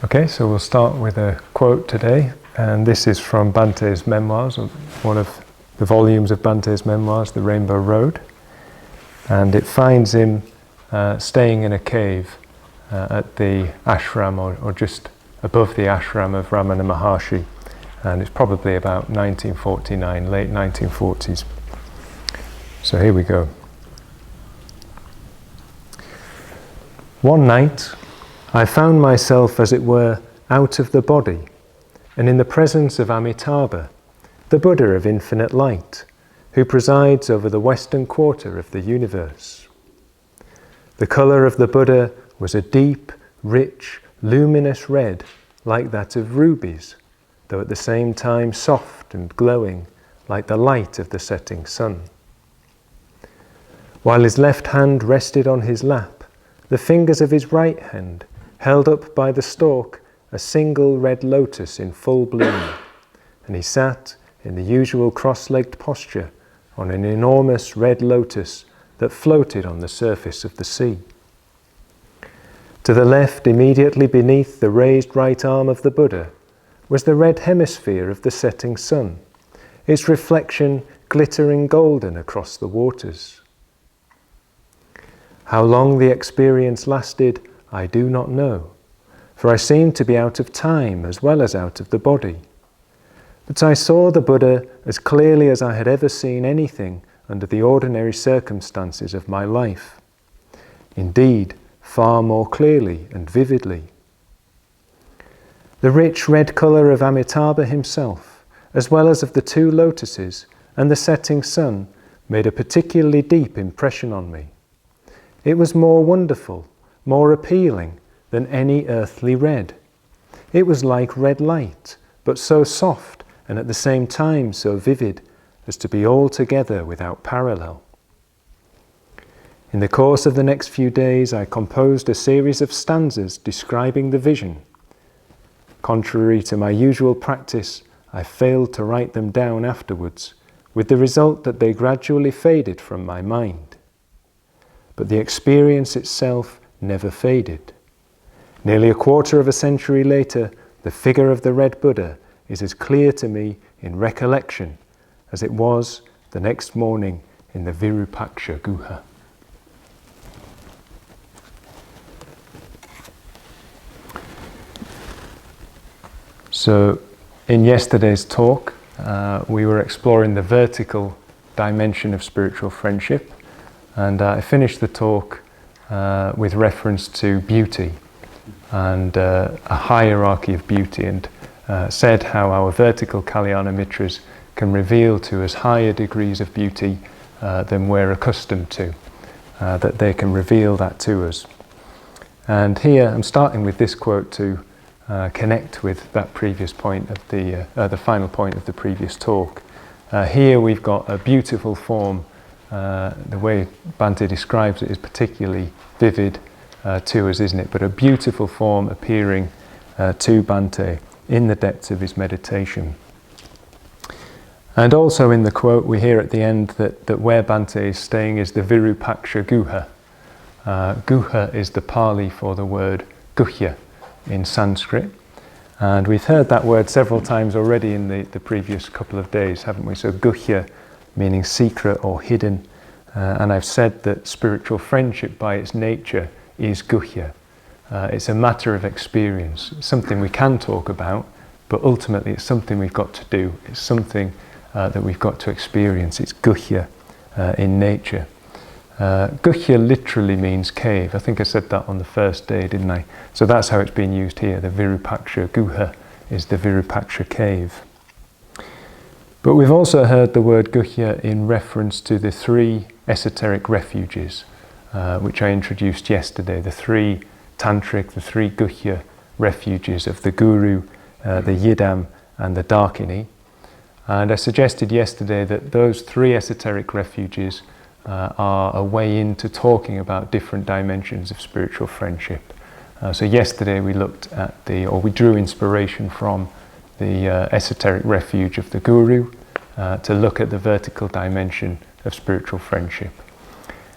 Okay, so we'll start with a quote today, and this is from Bhante's memoirs, one of the volumes of Bhante's memoirs, The Rainbow Road, and it finds him staying in a cave at the ashram or just above the ashram of Ramana Maharshi, and it's probably about 1949, late 1940s. So here we go. One night, I found myself, as it were, out of the body, and in the presence of Amitabha, the Buddha of infinite light, who presides over the western quarter of the universe. The colour of the Buddha was a deep, rich, luminous red, like that of rubies, though at the same time soft and glowing, like the light of the setting sun. While his left hand rested on his lap, the fingers of his right hand held up by the stalk a single red lotus in full bloom, and he sat in the usual cross-legged posture on an enormous red lotus that floated on the surface of the sea. To the left, immediately beneath the raised right arm of the Buddha, was the red hemisphere of the setting sun, its reflection glittering golden across the waters. How long the experience lasted, I do not know, for I seemed to be out of time as well as out of the body. But I saw the Buddha as clearly as I had ever seen anything under the ordinary circumstances of my life. Indeed, far more clearly and vividly. The rich red colour of Amitabha himself, as well as of the two lotuses and the setting sun, made a particularly deep impression on me. It was more wonderful, more appealing than any earthly red. It was like red light, but so soft and at the same time so vivid as to be altogether without parallel. In the course of the next few days, I composed a series of stanzas describing the vision. Contrary to my usual practice, I failed to write them down afterwards, with the result that they gradually faded from my mind. But the experience itself never faded. Nearly a quarter of a century later, the figure of the red Buddha is as clear to me in recollection as it was the next morning in the Virupaksha Guha. So, in yesterday's talk, we were exploring the vertical dimension of spiritual friendship, and I finished the talk with reference to beauty and a hierarchy of beauty, and said how our vertical Kalyana Mitras can reveal to us higher degrees of beauty than we're accustomed to, that they can reveal that to us. And here I'm starting with this quote to connect with that previous point of the final point of the previous talk. Here we've got a beautiful form. The way Bhante describes it is particularly vivid to us, isn't it? But a beautiful form appearing to Bhante in the depths of his meditation. And also in the quote we hear at the end that where Bhante is staying is the Virupaksha Guha. Guha is the Pali for the word Guhya in Sanskrit. And we've heard that word several times already in the previous couple of days, haven't we? So Guhya meaning secret or hidden. And I've said that spiritual friendship by its nature is Guhya. It's a matter of experience, something we can talk about, but ultimately it's something we've got to do. It's something that we've got to experience. It's Guhya in nature. Guhya literally means cave. I think I said that on the first day, didn't I? So that's how it's being used here. The Virupaksha Guha is the Virupaksha cave. But we've also heard the word Guhya in reference to the three esoteric refuges, which I introduced yesterday, the three tantric, the three Guhya refuges of the Guru, the Yidam and the Dakini. And I suggested yesterday that those three esoteric refuges are a way into talking about different dimensions of spiritual friendship. So yesterday we looked at we drew inspiration from the esoteric refuge of the Guru to look at the vertical dimension of spiritual friendship.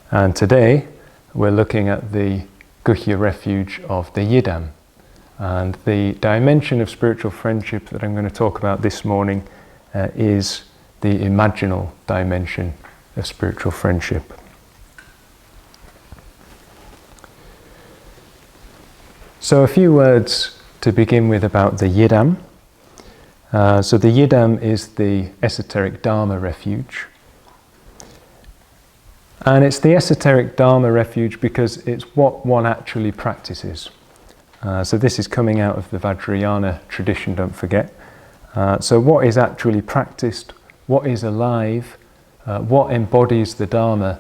And today we're looking at the Guhya refuge of the Yidam, And the dimension of spiritual friendship that I'm going to talk about this morning is the imaginal dimension of spiritual friendship. So a few words to begin with about the Yidam. So the Yidam is the esoteric Dharma refuge. And it's the esoteric Dharma refuge because it's what one actually practices. So this is coming out of the Vajrayana tradition, don't forget. So what is actually practiced, what is alive, what embodies the Dharma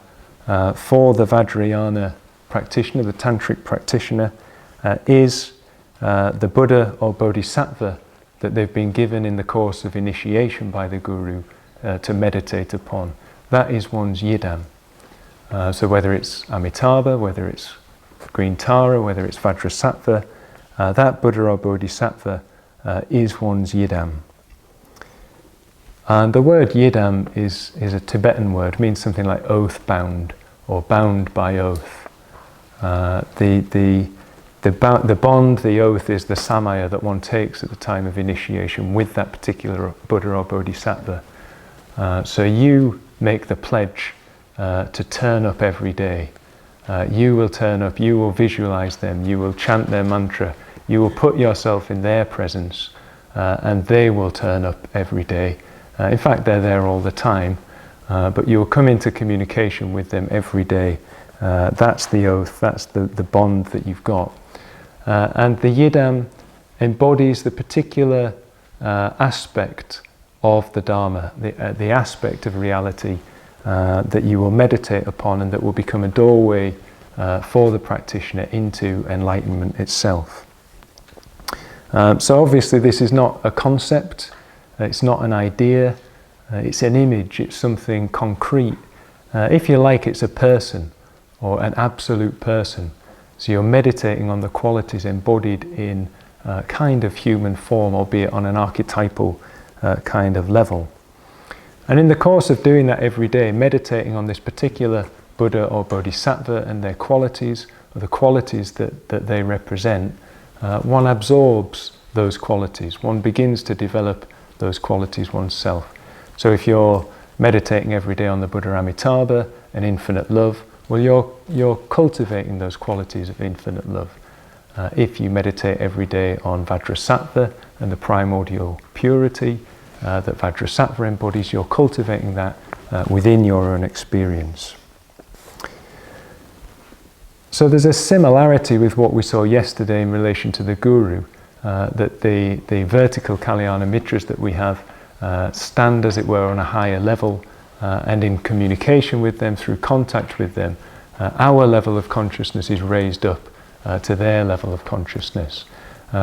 for the Vajrayana practitioner, the tantric practitioner, is the Buddha or Bodhisattva that they've been given in the course of initiation by the Guru to meditate upon. That is one's Yidam. So whether it's Amitabha, whether it's Green Tara, whether it's Vajrasattva, that Buddha or Bodhisattva is one's Yidam. And the word Yidam is a Tibetan word, means something like oath bound or bound by oath. The bond, the oath, is the samaya that one takes at the time of initiation with that particular Buddha or Bodhisattva. So you make the pledge to turn up every day. You will turn up, you will visualize them, you will chant their mantra, you will put yourself in their presence, and they will turn up every day. In fact, they're there all the time, but you will come into communication with them every day. That's the oath, that's the bond that you've got. And the Yidam embodies the particular aspect of the Dharma, the aspect of reality that you will meditate upon and that will become a doorway for the practitioner into enlightenment itself. So obviously this is not a concept, it's not an idea, it's an image, it's something concrete. If you like, it's a person or an absolute person. So you're meditating on the qualities embodied in kind of human form, albeit on an archetypal kind of level. And in the course of doing that every day, meditating on this particular Buddha or Bodhisattva and their qualities, or the qualities that they represent, one absorbs those qualities. One begins to develop those qualities oneself. So if you're meditating every day on the Buddha Amitabha and infinite love, well, you're cultivating those qualities of infinite love. If you meditate every day on Vajrasattva and the primordial purity that Vajrasattva embodies, you're cultivating that within your own experience. So there's a similarity with what we saw yesterday in relation to the Guru, that the vertical Kalyana Mitras that we have stand, as it were, on a higher level, and in communication with them, through contact with them, our level of consciousness is raised up to their level of consciousness.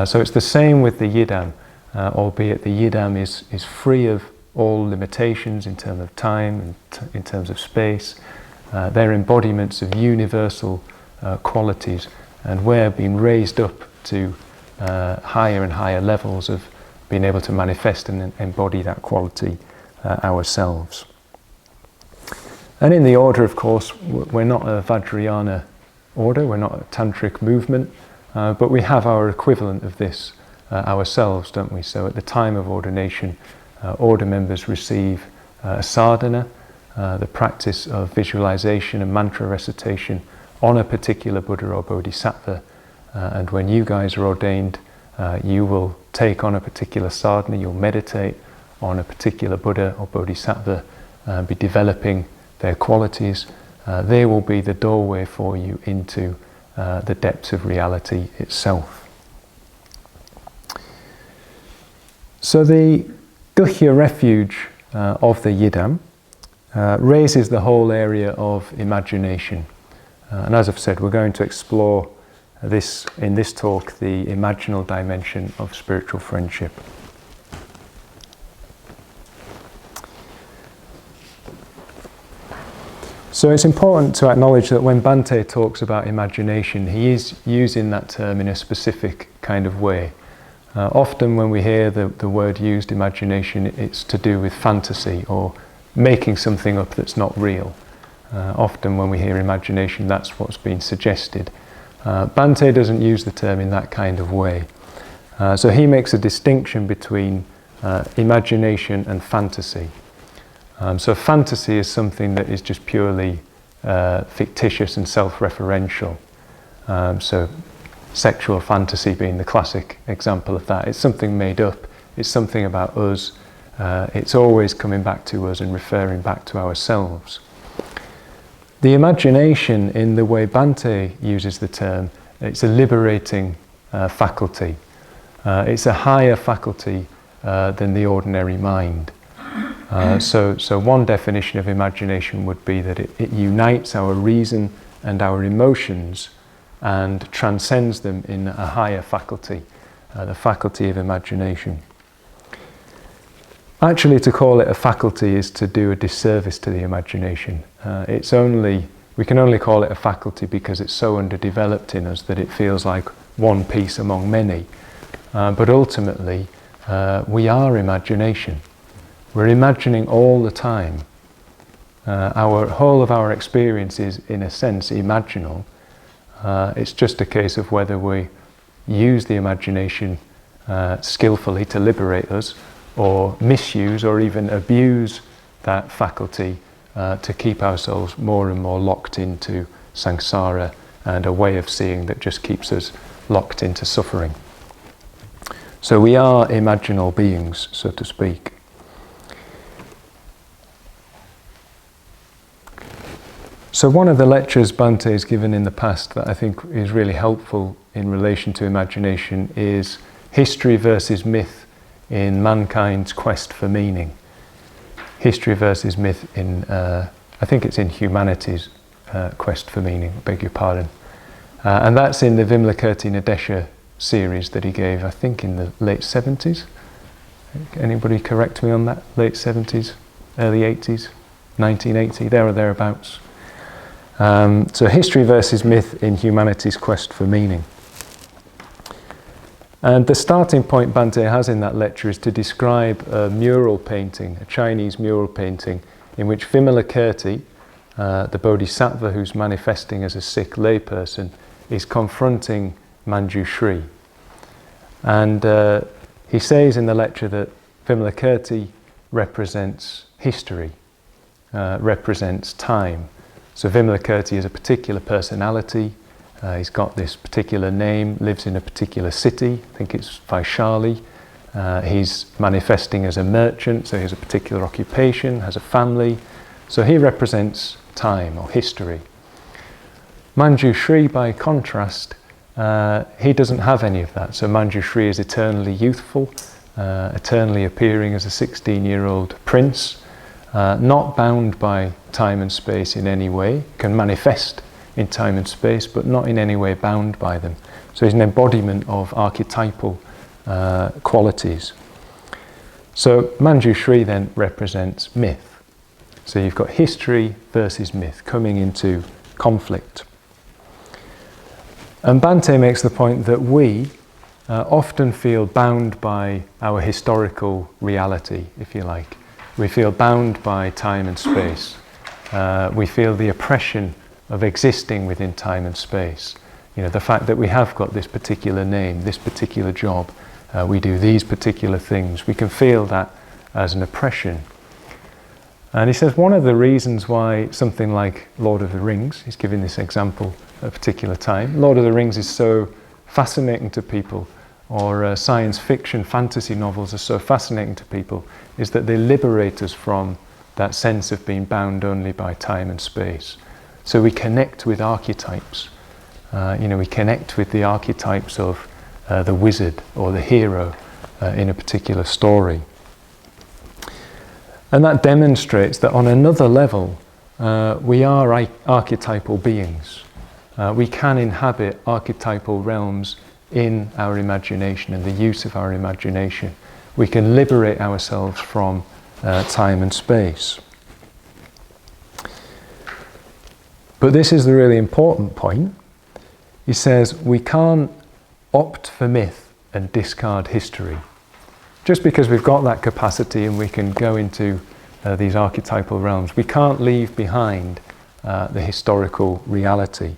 So it's the same with the Yidam, albeit the Yidam is free of all limitations in terms of time and in terms of space. They're embodiments of universal qualities, and we're being raised up to higher and higher levels of being able to manifest and embody that quality ourselves. And in the order, of course, we're not a Vajrayana order, we're not a tantric movement, but we have our equivalent of this ourselves, don't we? So at the time of ordination, order members receive a sadhana, the practice of visualization and mantra recitation on a particular Buddha or Bodhisattva. And when you guys are ordained, you will take on a particular sadhana, you'll meditate on a particular Buddha or Bodhisattva, be developing their qualities. They will be the doorway for you into the depths of reality itself. So the Guhya refuge of the Yidam raises the whole area of imagination. And as I've said, we're going to explore this in this talk, the imaginal dimension of spiritual friendship. So it's important to acknowledge that when Bhante talks about imagination, he is using that term in a specific kind of way. Often when we hear the word used, imagination, it's to do with fantasy or making something up that's not real. Often when we hear imagination, that's what's being suggested. Bhante doesn't use the term in that kind of way. So he makes a distinction between imagination and fantasy. So fantasy is something that is just purely fictitious and self-referential. So sexual fantasy being the classic example of that. It's something made up, it's something about us, it's always coming back to us and referring back to ourselves. The imagination, in the way Bhante uses the term, it's a liberating faculty. It's a higher faculty than the ordinary mind. So one definition of imagination would be that it unites our reason and our emotions and transcends them in a higher faculty, the faculty of imagination. Actually, to call it a faculty is to do a disservice to the imagination. We can only call it a faculty because it's so underdeveloped in us that it feels like one piece among many. But ultimately, we are imagination. We're imagining all the time. Our whole of our experience is, in a sense, imaginal. It's just a case of whether we use the imagination skillfully to liberate us, or misuse or even abuse that faculty to keep ourselves more and more locked into samsara and a way of seeing that just keeps us locked into suffering. So we are imaginal beings, so to speak. So one of the lectures Bhante has given in the past that I think is really helpful in relation to imagination is history versus myth in mankind's quest for meaning. History versus myth in, I think it's in humanity's quest for meaning, I beg your pardon. And that's in the Vimalakirti Nadesha series that he gave, I think in the late 70s. Anybody correct me on that? Late 70s, early 80s, 1980, there or thereabouts. So history versus myth in humanity's quest for meaning. And the starting point Bhante has in that lecture is to describe a mural painting, a Chinese mural painting, in which Vimalakirti, the bodhisattva who's manifesting as a Sikh layperson, is confronting Manjushri. And he says in the lecture that Vimalakirti represents history, represents time. So Vimalakirti is a particular personality. He's got this particular name, lives in a particular city, I think it's Vaishali. He's manifesting as a merchant, so he has a particular occupation, has a family. So he represents time or history. Manjushri, by contrast, he doesn't have any of that. So Manjushri is eternally youthful, eternally appearing as a 16-year-old prince, not bound by time and space in any way, can manifest in time and space, but not in any way bound by them. So he's an embodiment of archetypal qualities. So Manjushri then represents myth. So you've got history versus myth coming into conflict. And Bhante makes the point that we often feel bound by our historical reality, if you like. We feel bound by time and space. We feel the oppression of existing within time and space. You know, the fact that we have got this particular name, this particular job, we do these particular things, we can feel that as an oppression. And he says one of the reasons why something like Lord of the Rings, he's giving this example at a particular time, Lord of the Rings is so fascinating to people, or science fiction, fantasy novels are so fascinating to people, is that they liberate us from that sense of being bound only by time and space. So we connect with archetypes. We connect with the archetypes of the wizard or the hero in a particular story. And that demonstrates that on another level, we are archetypal beings. We can inhabit archetypal realms in our imagination and the use of our imagination. We can liberate ourselves from time and space. But this is the really important point. He says we can't opt for myth and discard history. Just because we've got that capacity and we can go into these archetypal realms, we can't leave behind the historical reality.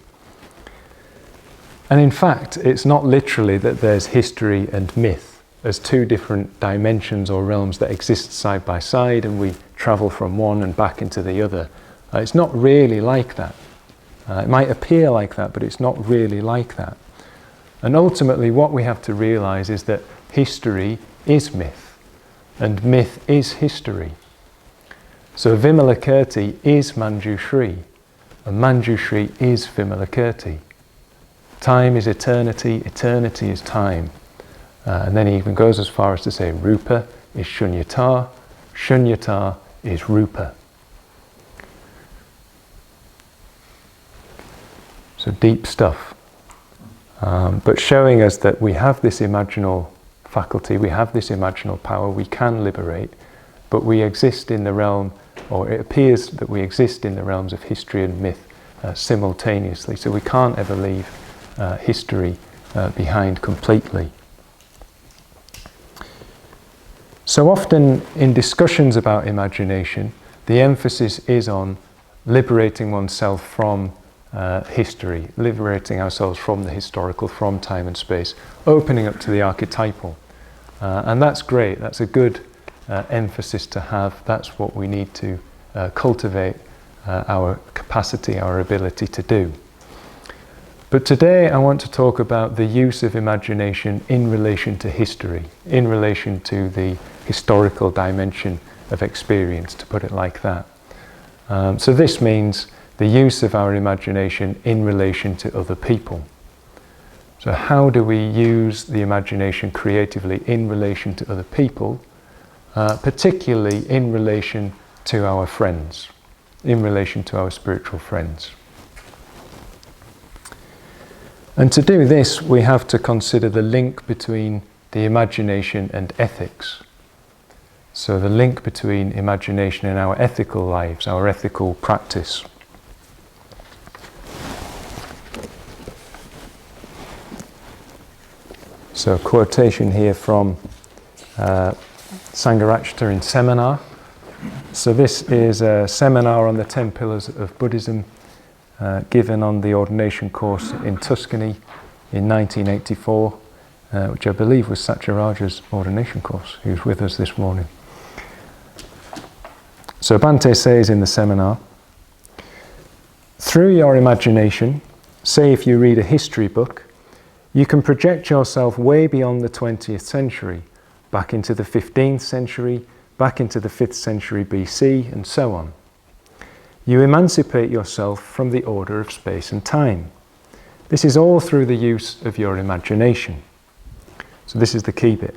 And in fact, it's not literally that there's history and myth as two different dimensions or realms that exist side by side and we travel from one and back into the other. It's not really like that. It might appear like that, but it's not really like that. And ultimately what we have to realize is that history is myth and myth is history. So Vimalakirti is Manjushri and Manjushri is Vimalakirti. Time is eternity, eternity is time. And then he even goes as far as to say Rupa is Shunyata, Shunyata is Rupa. So deep stuff. But showing us that we have this imaginal faculty, we have this imaginal power, we can liberate, but we exist in the realm, or it appears that we exist in the realms of history and myth simultaneously. So we can't ever leave history behind completely. So often in discussions about imagination, the emphasis is on liberating oneself from history, liberating ourselves from the historical, from time and space, opening up to the archetypal. And that's great, that's a good emphasis to have. That's what we need to cultivate our capacity, our ability to do. But today I want to talk about the use of imagination in relation to history, in relation to the historical dimension of experience, to put it like that. So this means the use of our imagination in relation to other people. So how do we use the imagination creatively in relation to other people, particularly in relation to our friends, in relation to our spiritual friends? And to do this, we have to consider the link between the imagination and ethics. So the link between imagination and our ethical lives, our ethical practice. So a quotation here from Sangharakshita in Seminar. So this is a seminar on the 10 pillars of Buddhism given on the ordination course in Tuscany in 1984, which I believe was Satyaraja's ordination course, who's with us this morning. So Bhante says in the seminar, through your imagination, say if you read a history book, you can project yourself way beyond the 20th century, back into the 15th century, back into the 5th century BC, and so on. You emancipate yourself from the order of space and time. This is all through the use of your imagination. So this is the key bit.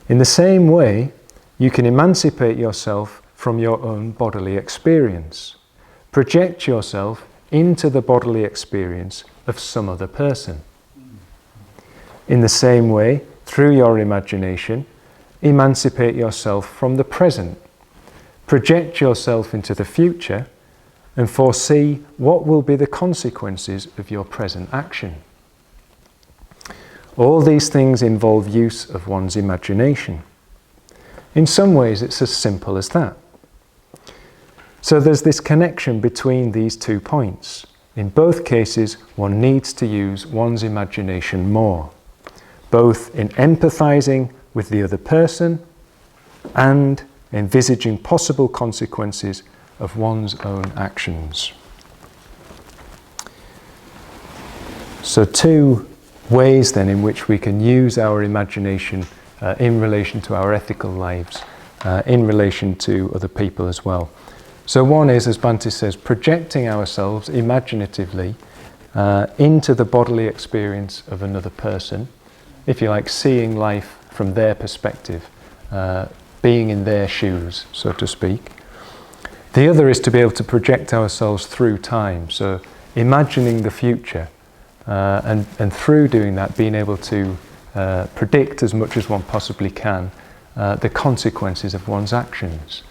In the same way, you can emancipate yourself from your own bodily experience. Project yourself into the bodily experience of some other person. In the same way, through your imagination, emancipate yourself from the present. Project yourself into the future and foresee what will be the consequences of your present action. All these things involve use of one's imagination. In some ways, it's as simple as that. So there's this connection between these 2 points. In both cases, one needs to use one's imagination more, both in empathizing with the other person and envisaging possible consequences of one's own actions. So 2 ways then in which we can use our imagination in relation to our ethical lives, in relation to other people as well. So one is, as Bhante says, projecting ourselves imaginatively into the bodily experience of another person, if you like, seeing life from their perspective, being in their shoes, so to speak. The other is to be able to project ourselves through time, so imagining the future, and through doing that being able to predict as much as one possibly can the consequences of one's actions.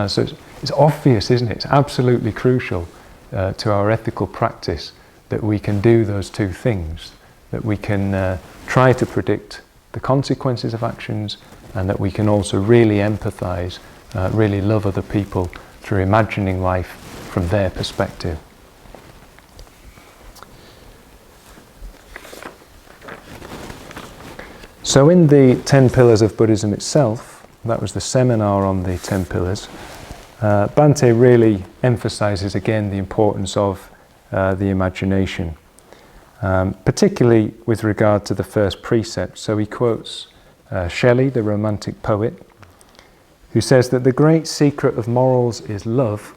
So it's obvious, isn't it? It's absolutely crucial to our ethical practice that we can do those 2 things, that we can try to predict the consequences of actions, and that we can also really empathize, really love other people through imagining life from their perspective. So in the 10 Pillars of Buddhism itself, that was the seminar on the 10 Pillars, Bhante really emphasises again the importance of the imagination, particularly with regard to the first precept. So he quotes Shelley, the Romantic poet, who says that the great secret of morals is love,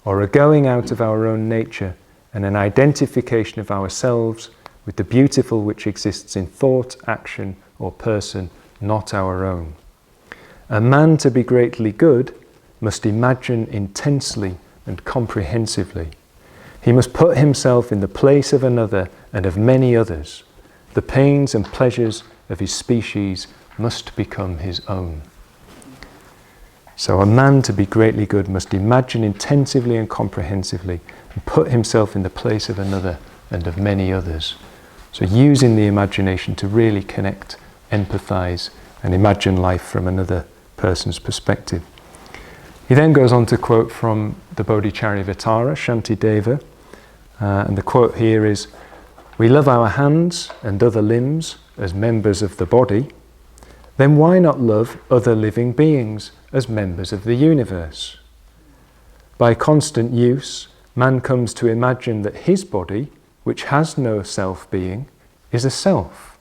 or a going out of our own nature and an identification of ourselves with the beautiful which exists in thought, action, or person not our own. A man to be greatly good must imagine intensely and comprehensively. He must put himself in the place of another and of many others. The pains and pleasures of his species must become his own. So a man to be greatly good must imagine intensively and comprehensively and put himself in the place of another and of many others. So using the imagination to really connect, empathise and imagine life from another person's perspective. He then goes on to quote from the Bodhicharyavatara, Shantideva, and the quote here is, "We love our hands and other limbs as members of the body, then why not love other living beings as members of the universe? By constant use, man comes to imagine that his body, which has no self-being, is a self.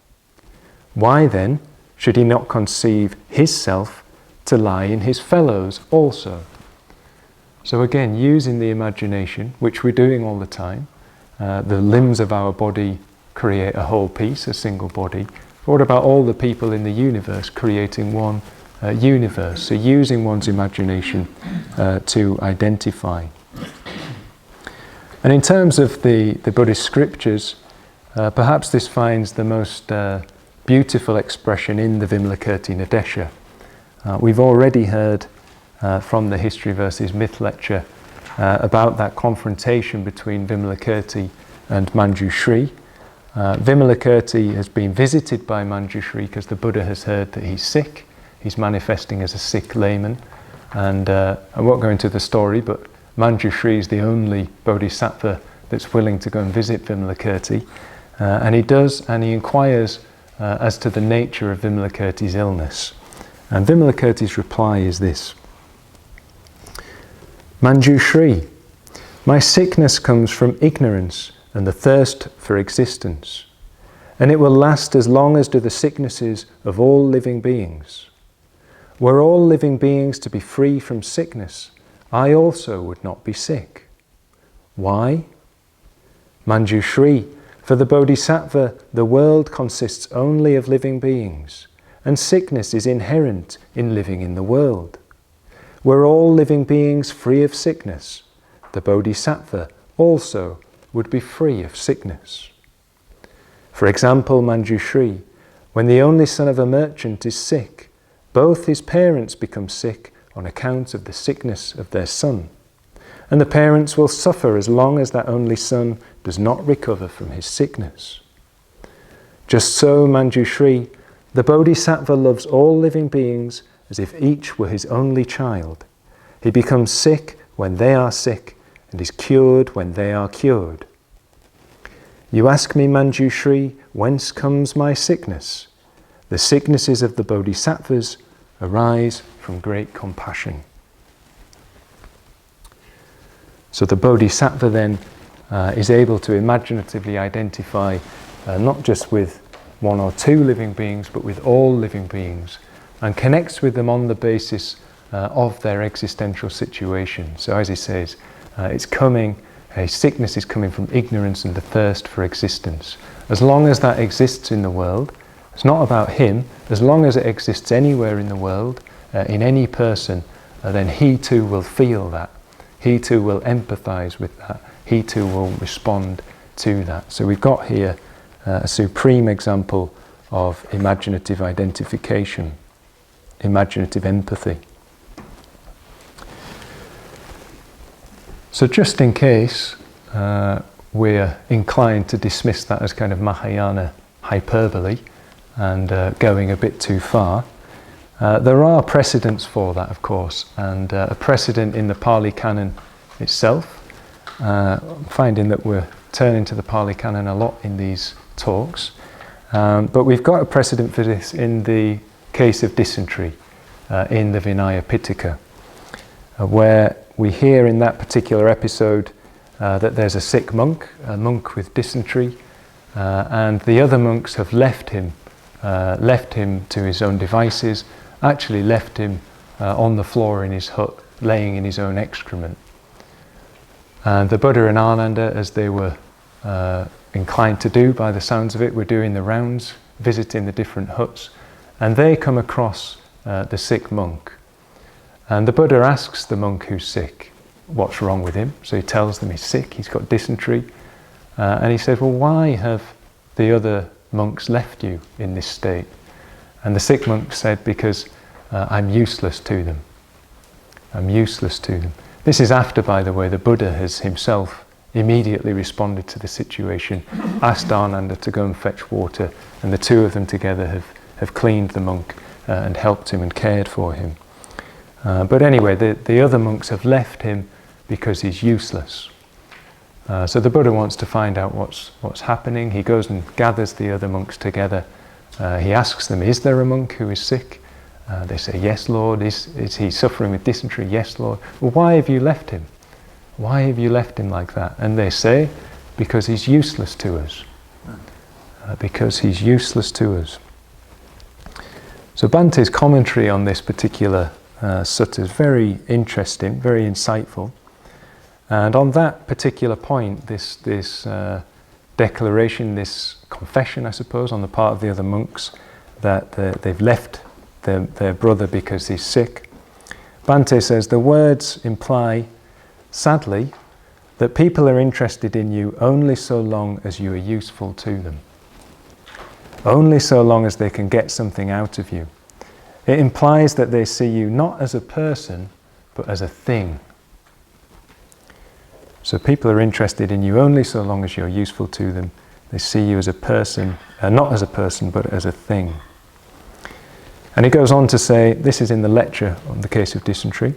Why then should he not conceive his self to lie in his fellows also?" So again, using the imagination, which we're doing all the time, the limbs of our body create a whole piece, a single body. But what about all the people in the universe creating one universe? So using one's imagination to identify. And in terms of the Buddhist scriptures, perhaps this finds the most beautiful expression in the Vimalakirti Nadesha. We've already heard from the History versus Myth lecture about that confrontation between Vimalakirti and Manjushri. Vimalakirti has been visited by Manjushri because the Buddha has heard that he's sick. He's manifesting as a sick layman. And I won't go into the story, but Manjushri is the only bodhisattva that's willing to go and visit Vimalakirti. And he does, and he inquires as to the nature of Vimalakirti's illness. And Vimalakirti's reply is this: "Manjushri, my sickness comes from ignorance and the thirst for existence, and it will last as long as do the sicknesses of all living beings. Were all living beings to be free from sickness, I also would not be sick. Why? Manjushri, for the Bodhisattva, the world consists only of living beings, and sickness is inherent in living in the world. Were all living beings free of sickness, the Bodhisattva also would be free of sickness. For example, Manjushri, when the only son of a merchant is sick, both his parents become sick on account of the sickness of their son, and the parents will suffer as long as that only son does not recover from his sickness. Just so, Manjushri, the Bodhisattva loves all living beings as if each were his only child. He becomes sick when they are sick, and is cured when they are cured. You ask me, Manjushri, whence comes my sickness? The sicknesses of the Bodhisattvas arise from great compassion." So the Bodhisattva then is able to imaginatively identify not just with one or two living beings, but with all living beings, and connects with them on the basis of their existential situation. So as he says, a sickness is coming from ignorance and the thirst for existence. As long as that exists in the world, it's not about him, as long as it exists anywhere in the world, in any person, then he too will feel that. He too will empathise with that. He too will respond to that. So we've got here a supreme example of imaginative identification, imaginative empathy. So just in case we're inclined to dismiss that as kind of Mahayana hyperbole and going a bit too far, there are precedents for that, of course, and a precedent in the Pali Canon itself. Finding that we're turning to the Pali Canon a lot in these talks. But we've got a precedent for this in the case of dysentery in the Vinaya Pitaka, where we hear in that particular episode that there's a sick monk, a monk with dysentery, and the other monks have left him to his own devices, actually left him on the floor in his hut, laying in his own excrement. And the Buddha and Ananda, as they were inclined to do by the sounds of it, were doing the rounds, visiting the different huts, and they come across the sick monk. And the Buddha asks the monk who's sick what's wrong with him. So he tells them he's sick, he's got dysentery, and he says, well, why have the other monks left you in this state? And the sick monk said, because I'm useless to them. I'm useless to them. This is after, by the way, the Buddha has himself immediately responded to the situation, asked Ananda to go and fetch water, and the two of them together have cleaned the monk and helped him and cared for him. But anyway, the other monks have left him because he's useless. So the Buddha wants to find out what's happening. He goes and gathers the other monks together. He asks them, is there a monk who is sick? They say, yes, Lord. Is he suffering with dysentery? Yes, Lord. Well, why have you left him? Why have you left him like that? And they say, because he's useless to us. Because he's useless to us. So Bhante's commentary on this particular sutta is very interesting, very insightful. And on that particular point, this declaration, this confession, I suppose, on the part of the other monks, that they've left their brother because he's sick, Bhante says, the words imply, sadly, that people are interested in you only so long as you are useful to them. Only so long as they can get something out of you. It implies that they see you not as a person, but as a thing. So people are interested in you only so long as you're useful to them. They see you as a person, not as a person, but as a thing. And he goes on to say, this is in the lecture on the case of dysentery,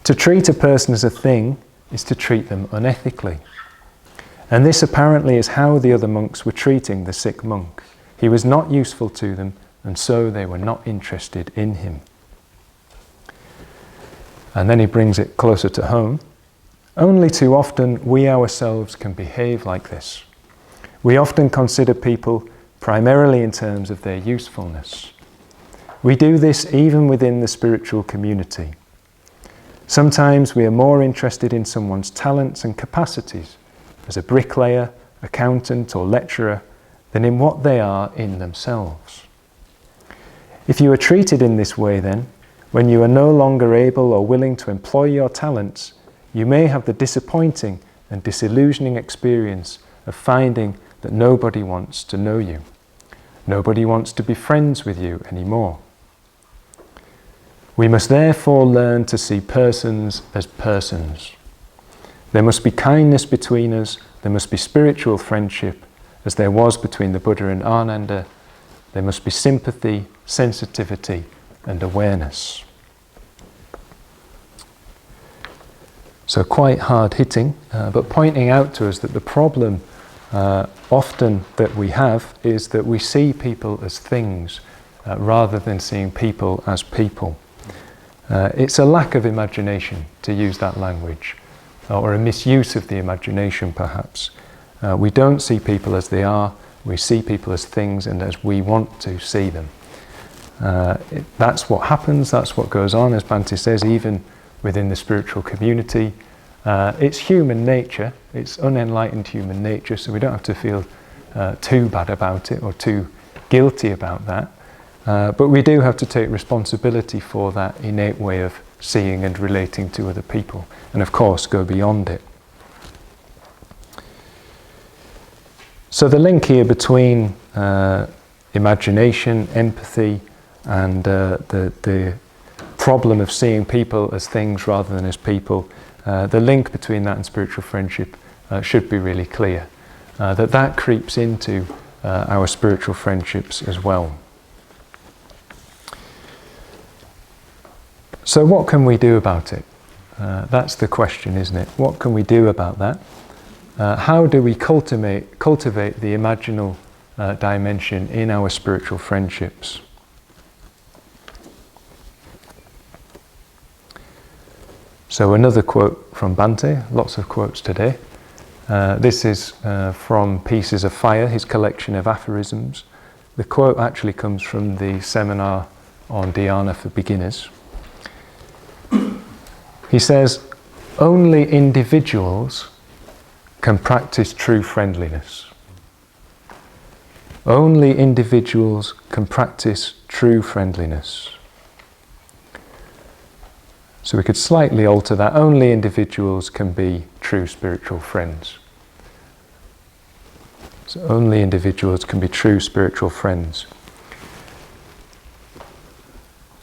to treat a person as a thing is to treat them unethically. And this apparently is how the other monks were treating the sick monk. He was not useful to them, and so they were not interested in him. And then he brings it closer to home. Only too often we ourselves can behave like this. We often consider people primarily in terms of their usefulness. We do this even within the spiritual community. Sometimes we are more interested in someone's talents and capacities as a bricklayer, accountant or lecturer than in what they are in themselves. If you are treated in this way then, when you are no longer able or willing to employ your talents, you may have the disappointing and disillusioning experience of finding that nobody wants to know you. Nobody wants to be friends with you anymore. We must therefore learn to see persons as persons. There must be kindness between us, there must be spiritual friendship, as there was between the Buddha and Ananda. There must be sympathy, sensitivity, and awareness. So quite hard-hitting, but pointing out to us that the problem often that we have is that we see people as things rather than seeing people as people. It's a lack of imagination, to use that language, or a misuse of the imagination perhaps. We don't see people as they are, we see people as things and as we want to see them. That's what happens, that's what goes on, as Bhante says, even within the spiritual community. It's human nature, it's unenlightened human nature, so we don't have to feel too bad about it or too guilty about that. But we do have to take responsibility for that innate way of seeing and relating to other people, and of course go beyond it. So the link here between imagination, empathy, and the problem of seeing people as things rather than as people, the link between that and spiritual friendship should be really clear. That creeps into our spiritual friendships as well. So what can we do about it? That's the question, isn't it? What can we do about that? How do we cultivate the imaginal dimension in our spiritual friendships. So another quote from Bhante, lots of quotes today. This is from Pieces of Fire, his collection of aphorisms. The quote actually comes from the seminar on dhyana for beginners. He says, "Only individuals can practice true friendliness. Only individuals can practice true friendliness." So we could slightly alter that. Only individuals can be true spiritual friends. So only individuals can be true spiritual friends.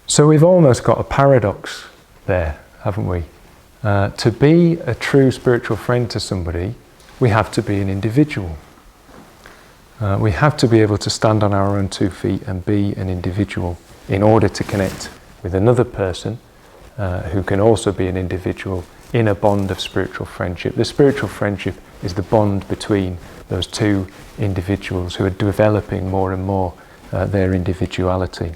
So we've almost got a paradox there, haven't we? To be a true spiritual friend to somebody, we have to be an individual. We have to be able to stand on our own 2 feet and be an individual in order to connect with another person who can also be an individual in a bond of spiritual friendship. The spiritual friendship is the bond between those two individuals who are developing more and more their individuality.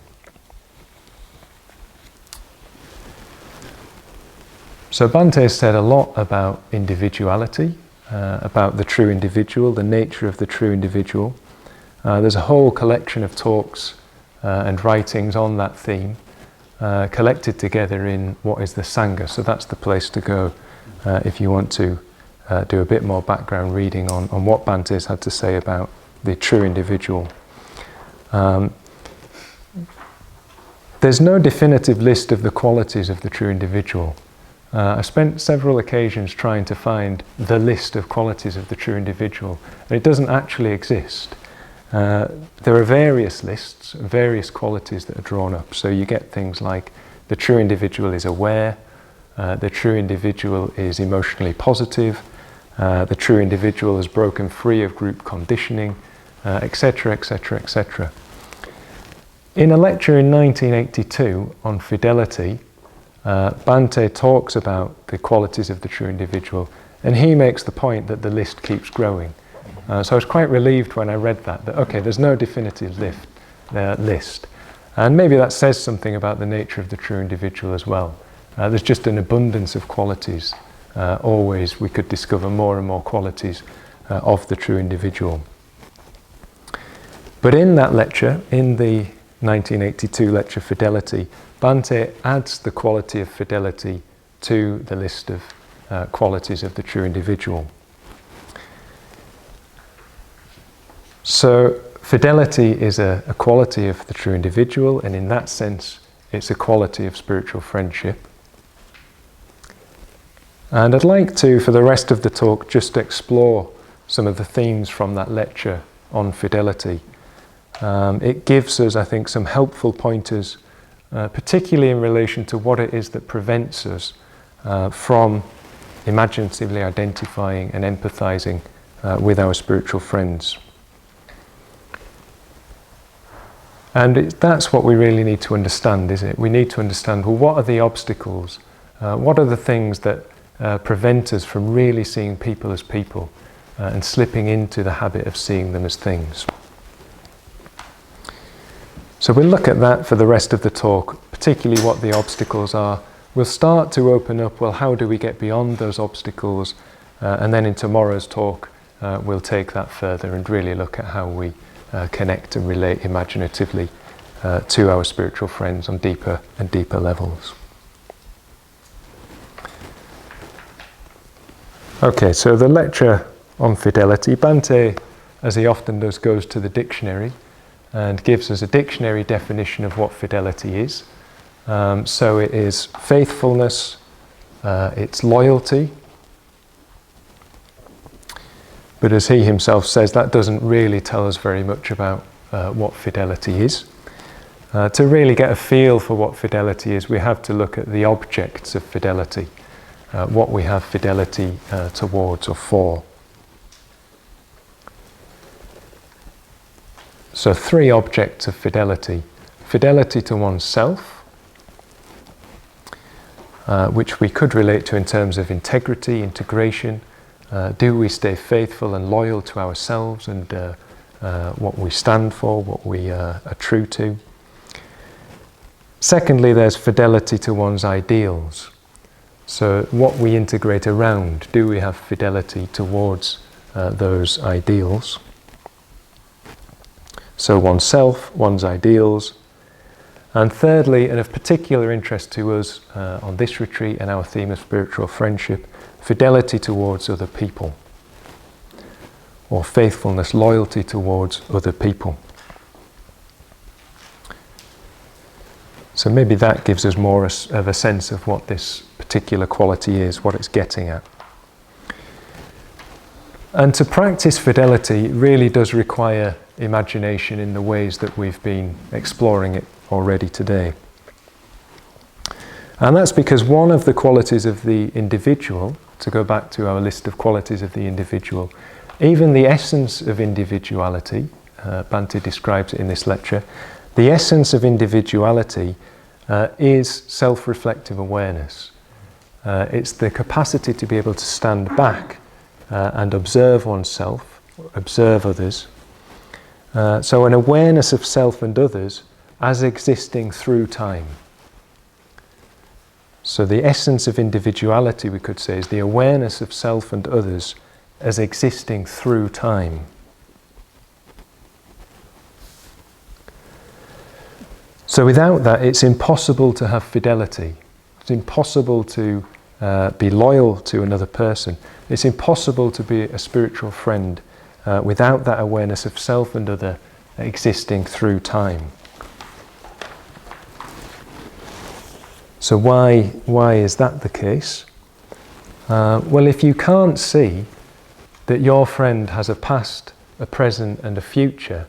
So Bhante has said a lot about individuality, about the true individual, the nature of the true individual. There's a whole collection of talks and writings on that theme, collected together in what is the Sangha. So that's the place to go if you want to do a bit more background reading on what Bhante has had to say about the true individual. There's no definitive list of the qualities of the true individual. I spent several occasions trying to find the list of qualities of the true individual, and it doesn't actually exist. There are various lists, various qualities that are drawn up. So you get things like the true individual is aware, the true individual is emotionally positive, the true individual has broken free of group conditioning, etc., etc., etc. In a lecture in 1982 on fidelity, Bhante talks about the qualities of the true individual, and he makes the point that the list keeps growing. So I was quite relieved when I read that okay, there's no definitive list. And maybe that says something about the nature of the true individual as well. There's just an abundance of qualities. Always we could discover more and more qualities of the true individual. But in that lecture, in the 1982 lecture Fidelity, Bhante adds the quality of fidelity to the list of qualities of the true individual. So fidelity is a quality of the true individual, and in that sense it's a quality of spiritual friendship. And I'd like to, for the rest of the talk, just explore some of the themes from that lecture on fidelity. It gives us, I think, some helpful pointers, particularly in relation to what it is that prevents us from imaginatively identifying and empathizing with our spiritual friends. And that's what we really need to understand, isn't it? We need to understand, well, what are the obstacles? What are the things that prevent us from really seeing people as people and slipping into the habit of seeing them as things? So we'll look at that for the rest of the talk, particularly what the obstacles are. We'll start to open up, well, how do we get beyond those obstacles? And then in tomorrow's talk, we'll take that further and really look at how we connect and relate imaginatively to our spiritual friends on deeper and deeper levels. Okay, so the lecture on fidelity, Bhante, as he often does, goes to the dictionary and gives us a dictionary definition of what fidelity is. So it is faithfulness, it's loyalty. But as he himself says, that doesn't really tell us very much about what fidelity is. To really get a feel for what fidelity is, we have to look at the objects of fidelity, what we have fidelity towards or for. So 3 objects of fidelity. Fidelity to oneself, which we could relate to in terms of integrity, integration. Do we stay faithful and loyal to ourselves and what we stand for, what we are true to. Secondly, there's fidelity to one's ideals. So what we integrate around, do we have fidelity towards those ideals? So oneself, one's ideals. And thirdly, and of particular interest to us on this retreat and our theme of spiritual friendship, fidelity towards other people, or faithfulness, loyalty towards other people. So maybe that gives us more of a sense of what this particular quality is, what it's getting at. And to practice fidelity really does require imagination in the ways that we've been exploring it already today. And that's because one of the qualities of the individual, to go back to our list of qualities of the individual, even the essence of individuality, Bhante describes it in this lecture, the essence of individuality is self-reflective awareness. It's the capacity to be able to stand back and observe oneself, observe others. So an awareness of self and others as existing through time. So the essence of individuality, we could say, is the awareness of self and others as existing through time. So without that, it's impossible to have fidelity. It's impossible to be loyal to another person. It's impossible to be a spiritual friend without that awareness of self and other existing through time. So why is that the case? Well, if you can't see that your friend has a past, a present and a future,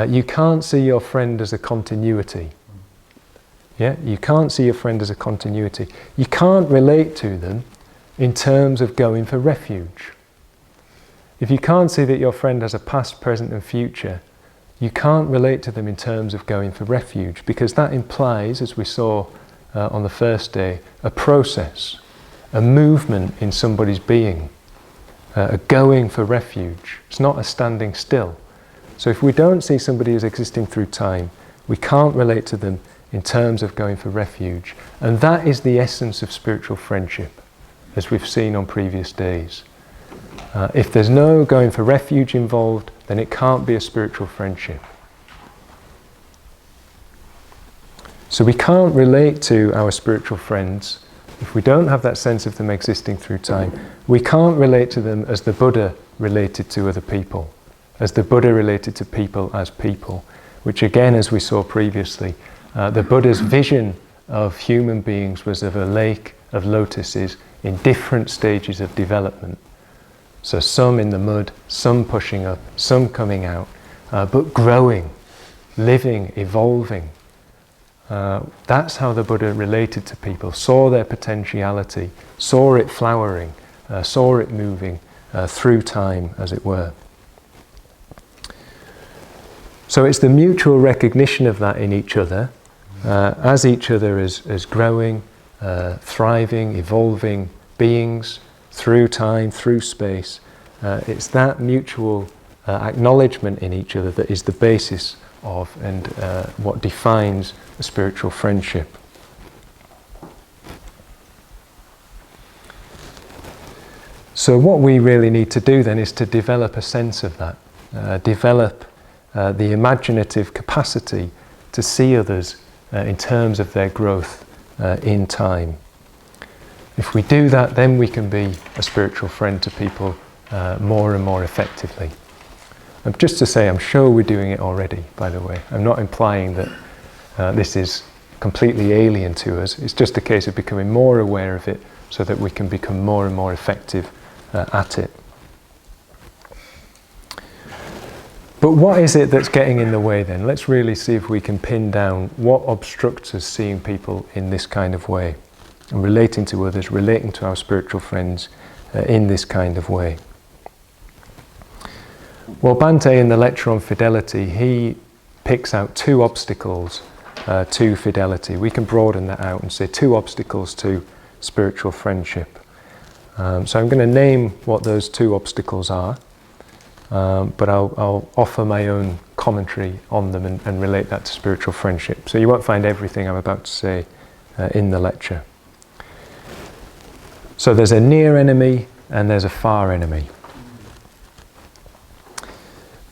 you can't see your friend as a continuity. Yeah, you can't see your friend as a continuity. You can't relate to them in terms of going for refuge. If you can't see that your friend has a past, present and future, you can't relate to them in terms of going for refuge, because that implies, as we saw on the first day, a process, a movement in somebody's being, a going for refuge. It's not a standing still. So if we don't see somebody as existing through time, we can't relate to them in terms of going for refuge. And that is the essence of spiritual friendship, as we've seen on previous days. If there's no going for refuge involved, then it can't be a spiritual friendship. So we can't relate to our spiritual friends if we don't have that sense of them existing through time. We can't relate to them as the Buddha related to other people, as the Buddha related to people as people, which again, as we saw previously, the Buddha's vision of human beings was of a lake of lotuses in different stages of development. So some in the mud, some pushing up, some coming out, but growing, living, evolving. That's how the Buddha related to people, saw their potentiality, saw it flowering, saw it moving through time, as it were. So it's the mutual recognition of that in each other, as each other is growing, thriving, evolving beings through time, through space. It's that mutual acknowledgement in each other that is the basis of and what defines a spiritual friendship. So what we really need to do then is to develop a sense of that, develop the imaginative capacity to see others in terms of their growth in time. If we do that, then we can be a spiritual friend to people more and more effectively. And just to say, I'm sure we're doing it already, by the way. I'm not implying that this is completely alien to us. It's just a case of becoming more aware of it so that we can become more and more effective at it. But what is it that's getting in the way then? Let's really see if we can pin down what obstructs us seeing people in this kind of way and relating to others, relating to our spiritual friends in this kind of way. Well, Bhante in the lecture on fidelity, he picks out two obstacles to fidelity. We can broaden that out and say two obstacles to spiritual friendship. So I'm going to name what those two obstacles are. but I'll offer my own commentary on them and relate that to spiritual friendship. So you won't find everything I'm about to say in the lecture. So there's a near enemy and there's a far enemy.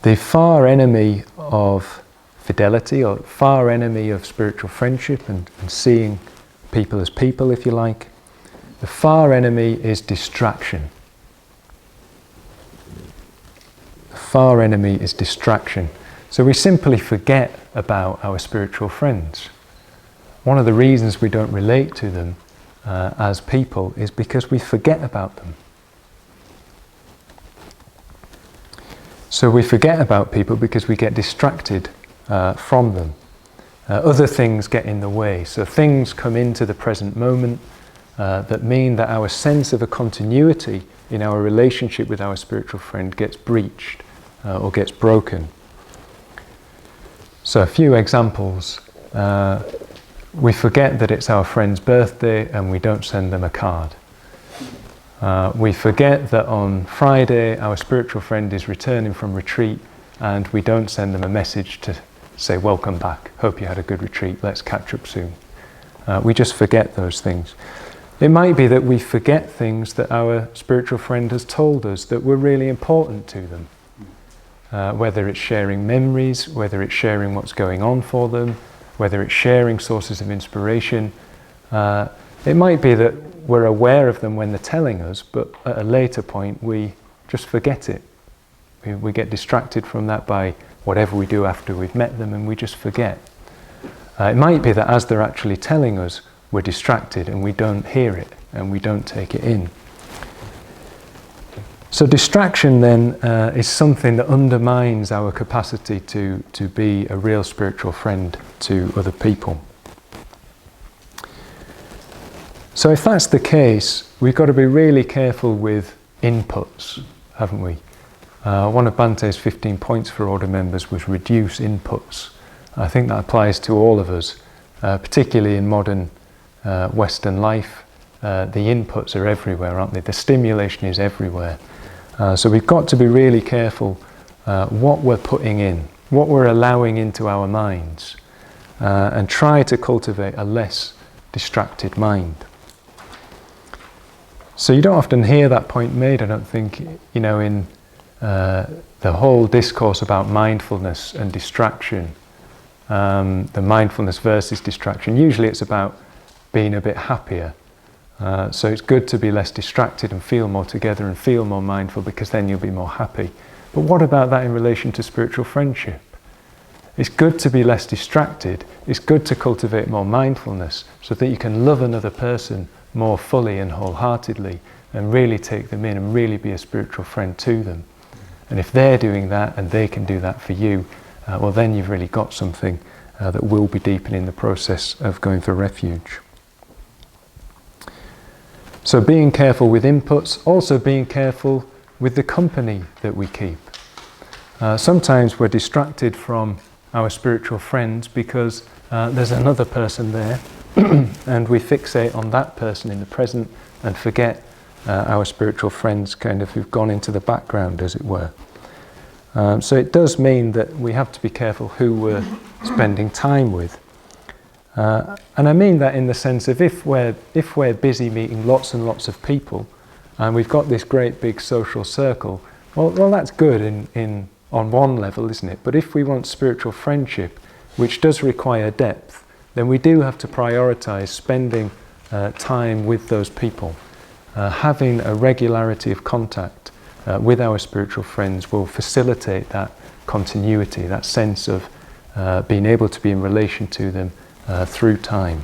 The far enemy of fidelity, or far enemy of spiritual friendship and seeing people as people, if you like, the far enemy is distraction. The far enemy is distraction. So we simply forget about our spiritual friends. One of the reasons we don't relate to them as people is because we forget about them. So we forget about people because we get distracted from them. Other things get in the way. So things come into the present moment that mean that our sense of a continuity in our relationship with our spiritual friend gets breached or gets broken. So a few examples. We forget that it's our friend's birthday and we don't send them a card. We forget that on Friday our spiritual friend is returning from retreat and we don't send them a message to say, welcome back, hope you had a good retreat, let's catch up soon. We just forget those things. It might be that we forget things that our spiritual friend has told us that were really important to them. Whether it's sharing memories, whether it's sharing what's going on for them, whether it's sharing sources of inspiration. It might be that we're aware of them when they're telling us, but at a later point we just forget it. We get distracted from that by whatever we do after we've met them, and we just forget. It might be that as they're actually telling us, we're distracted and we don't hear it and we don't take it in. So distraction then is something that undermines our capacity to be a real spiritual friend to other people. So if that's the case, we've got to be really careful with inputs, haven't we? One of Bante's 15 points for order members was reduce inputs. I think that applies to all of us, particularly in modern Western life. The inputs are everywhere, aren't they? The stimulation is everywhere. So we've got to be really careful what we're putting in, what we're allowing into our minds, and try to cultivate a less distracted mind. So you don't often hear that point made, I don't think, in the whole discourse about mindfulness and distraction, the mindfulness versus distraction. Usually it's about being a bit happier. So it's good to be less distracted and feel more together and feel more mindful, because then you'll be more happy. But what about that in relation to spiritual friendship? It's good to be less distracted. It's good to cultivate more mindfulness so that you can love another person more fully and wholeheartedly and really take them in and really be a spiritual friend to them. And if they're doing that and they can do that for you, well then you've really got something that will be deepening the process of going for refuge. So being careful with inputs, also being careful with the company that we keep. Sometimes we're distracted from our spiritual friends because there's another person there and we fixate on that person in the present and forget our spiritual friends kind of who've gone into the background, as it were. So it does mean that we have to be careful who we're spending time with. And I mean that in the sense of if we're busy meeting lots and lots of people and we've got this great big social circle, well that's good on one level, isn't it? But if we want spiritual friendship, which does require depth, then we do have to prioritize spending time with those people. Having a regularity of contact with our spiritual friends will facilitate that continuity, that sense of being able to be in relation to them through time.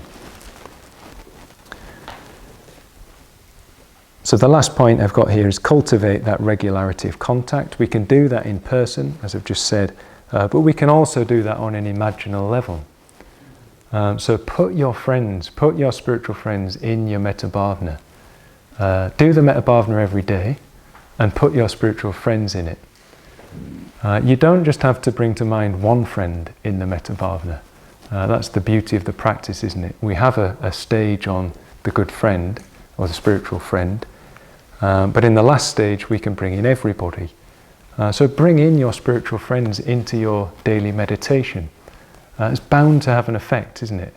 So the last point I've got here is cultivate that regularity of contact. We can do that in person, as I've just said, but we can also do that on an imaginal level. So put your spiritual friends in your metta bhavana. Do the metta bhavana every day and put your spiritual friends in it. You don't just have to bring to mind one friend in the metta bhavana. That's the beauty of the practice, isn't it? We have a stage on the good friend or the spiritual friend, but in the last stage we can bring in everybody So bring in your spiritual friends into your daily meditation. It's bound to have an effect, isn't it?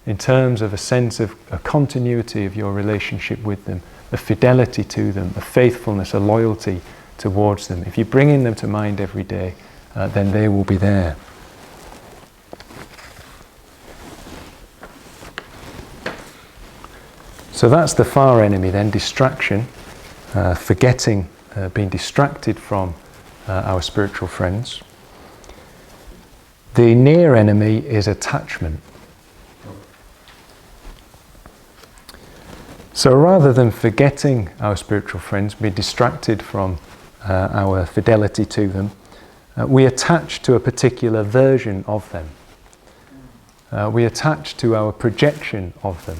In terms of a sense of a continuity of your relationship with them, a fidelity to them, a faithfulness, a loyalty towards them. If you bring in them to mind every day, then they will be there. So that's the far enemy then, distraction, forgetting, being distracted from our spiritual friends. The near enemy is attachment. So rather than forgetting our spiritual friends, be distracted from our fidelity to them, we attach to a particular version of them. We attach to our projection of them.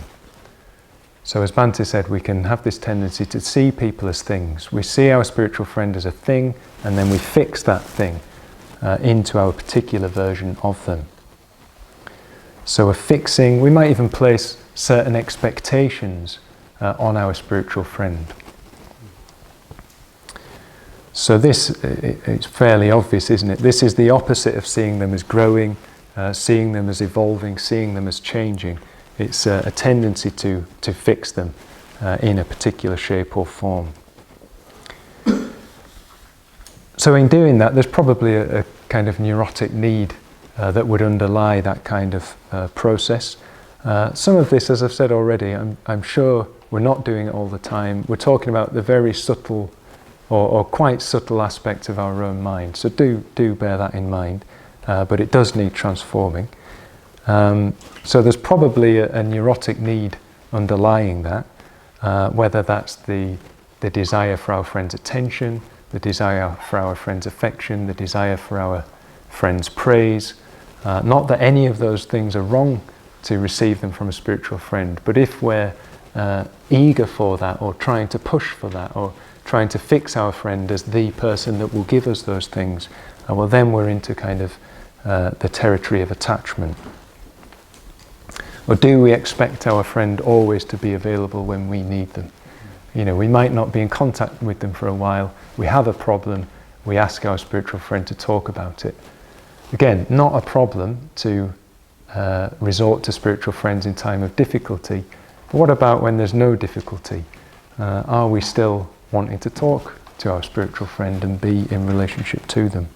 So as Bhante said, we can have this tendency to see people as things. We see our spiritual friend as a thing, and then we fix that thing into our particular version of them. So a fixing, we might even place certain expectations on our spiritual friend. So this, it's fairly obvious, isn't it? This is the opposite of seeing them as growing, seeing them as evolving, seeing them as changing. It's a tendency to fix them in a particular shape or form. So in doing that, there's probably a kind of neurotic need that would underlie that kind of process. Some of this, as I've said already, I'm sure we're not doing it all the time. We're talking about the very subtle or quite subtle aspects of our own mind. So do bear that in mind, but it does need transforming. So there's probably a neurotic need underlying that, whether that's the desire for our friend's attention, the desire for our friend's affection, the desire for our friend's praise. Not that any of those things are wrong to receive them from a spiritual friend, but if we're eager for that, or trying to push for that, or trying to fix our friend as the person that will give us those things, well then we're into kind of the territory of attachment. Or do we expect our friend always to be available when we need them? You know, we might not be in contact with them for a while, we have a problem, we ask our spiritual friend to talk about it. Again, not a problem to resort to spiritual friends in time of difficulty, but what about when there's no difficulty? Are we still wanting to talk to our spiritual friend and be in relationship to them?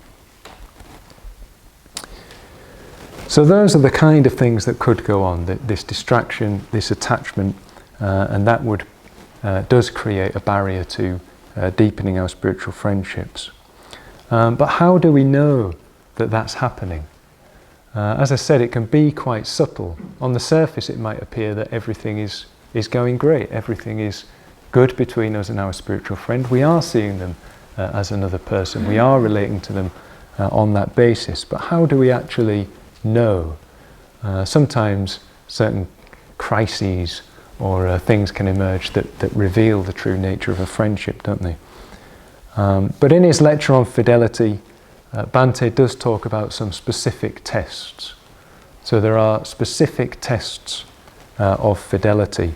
So those are the kind of things that could go on, this distraction, this attachment, and that does create a barrier to deepening our spiritual friendships. But how do we know that that's happening? As I said, it can be quite subtle. On the surface it might appear that everything is going great, everything is good between us and our spiritual friend. We are seeing them as another person, we are relating to them on that basis, but how do we actually know? Sometimes certain crises or things can emerge that reveal the true nature of a friendship, don't they? But in his lecture on fidelity, Bhante does talk about some specific tests. So there are specific tests of fidelity,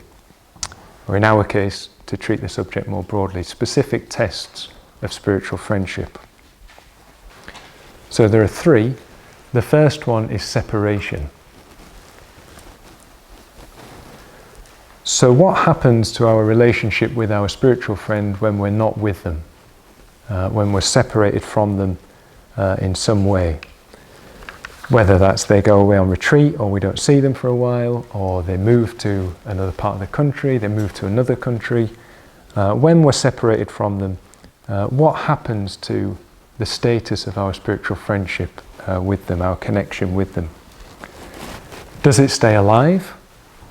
or in our case, to treat the subject more broadly, specific tests of spiritual friendship. So there are three. The first one is separation. So what happens to our relationship with our spiritual friend when we're not with them? When we're separated from them in some way? Whether that's they go away on retreat, or we don't see them for a while, or they move to another part of the country, they move to another country. When we're separated from them, what happens to the status of our spiritual friendship with them, our connection with them? Does it stay alive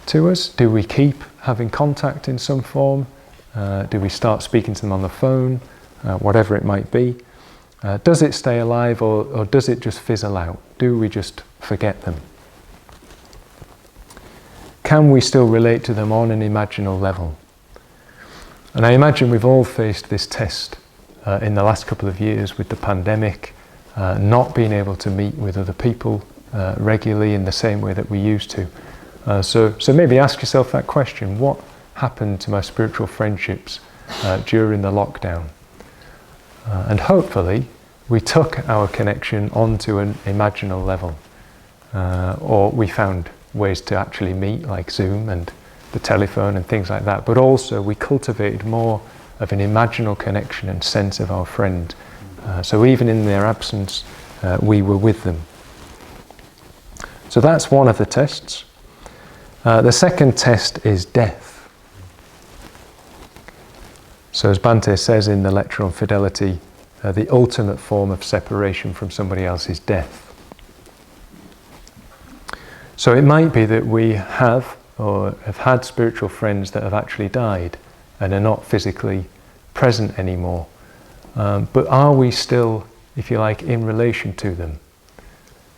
to us? Do we keep having contact in some form? Do we start speaking to them on the phone? Whatever it might be. Does it stay alive, or does it just fizzle out? Do we just forget them? Can we still relate to them on an imaginal level? And I imagine we've all faced this test in the last couple of years with the pandemic, not being able to meet with other people regularly in the same way that we used to. So maybe ask yourself that question: what happened to my spiritual friendships during the lockdown? And hopefully we took our connection onto an imaginal level, or we found ways to actually meet, like Zoom and the telephone and things like that, but also we cultivated more of an imaginal connection and sense of our friend. So even in their absence, we were with them. So that's one of the tests. The second test is death. So as Bhante says in the lecture on fidelity, the ultimate form of separation from somebody else is death. So it might be that we have or have had spiritual friends that have actually died and are not physically present anymore. But are we still, if you like, in relation to them?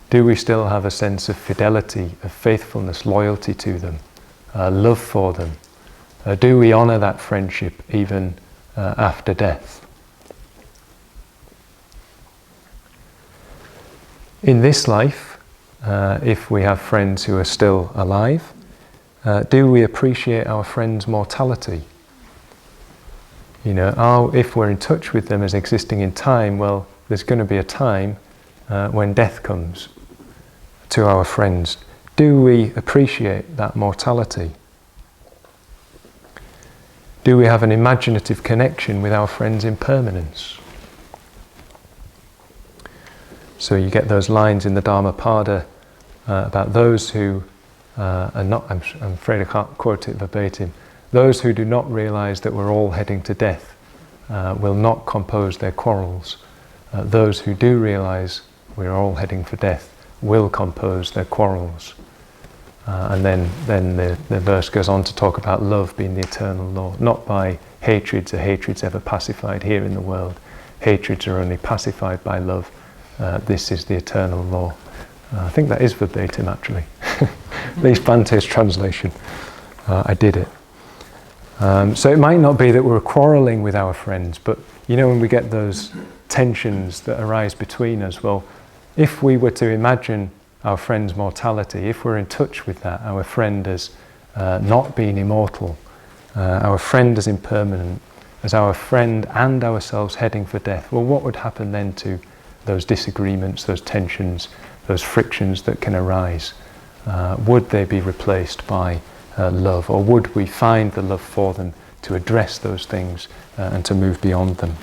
Do we still have a sense of fidelity, of faithfulness, loyalty to them, love for them? Do we honour that friendship even after death? In this life, if we have friends who are still alive, do we appreciate our friends' mortality? You know, if we're in touch with them as existing in time, well, there's going to be a time when death comes to our friends. Do we appreciate that mortality? Do we have an imaginative connection with our friends' impermanence? So you get those lines in the Dhammapada about those who are not, I'm afraid I can't quote it verbatim, those who do not realise that we're all heading to death will not compose their quarrels. Those who do realise we're all heading for death will compose their quarrels. And then the verse goes on to talk about love being the eternal law. Not by hatreds, are hatreds ever pacified here in the world. Hatreds are only pacified by love. This is the eternal law. I think that is verbatim actually. At least Bhante's translation. I did it. So it might not be that we're quarrelling with our friends, but you know, when we get those tensions that arise between us, well, if we were to imagine our friend's mortality, if we're in touch with that, our friend as not being immortal, our friend as impermanent, as our friend and ourselves heading for death, well, what would happen then to those disagreements, those tensions, those frictions that can arise? Would they be replaced by love, or would we find the love for them to address those things and to move beyond them?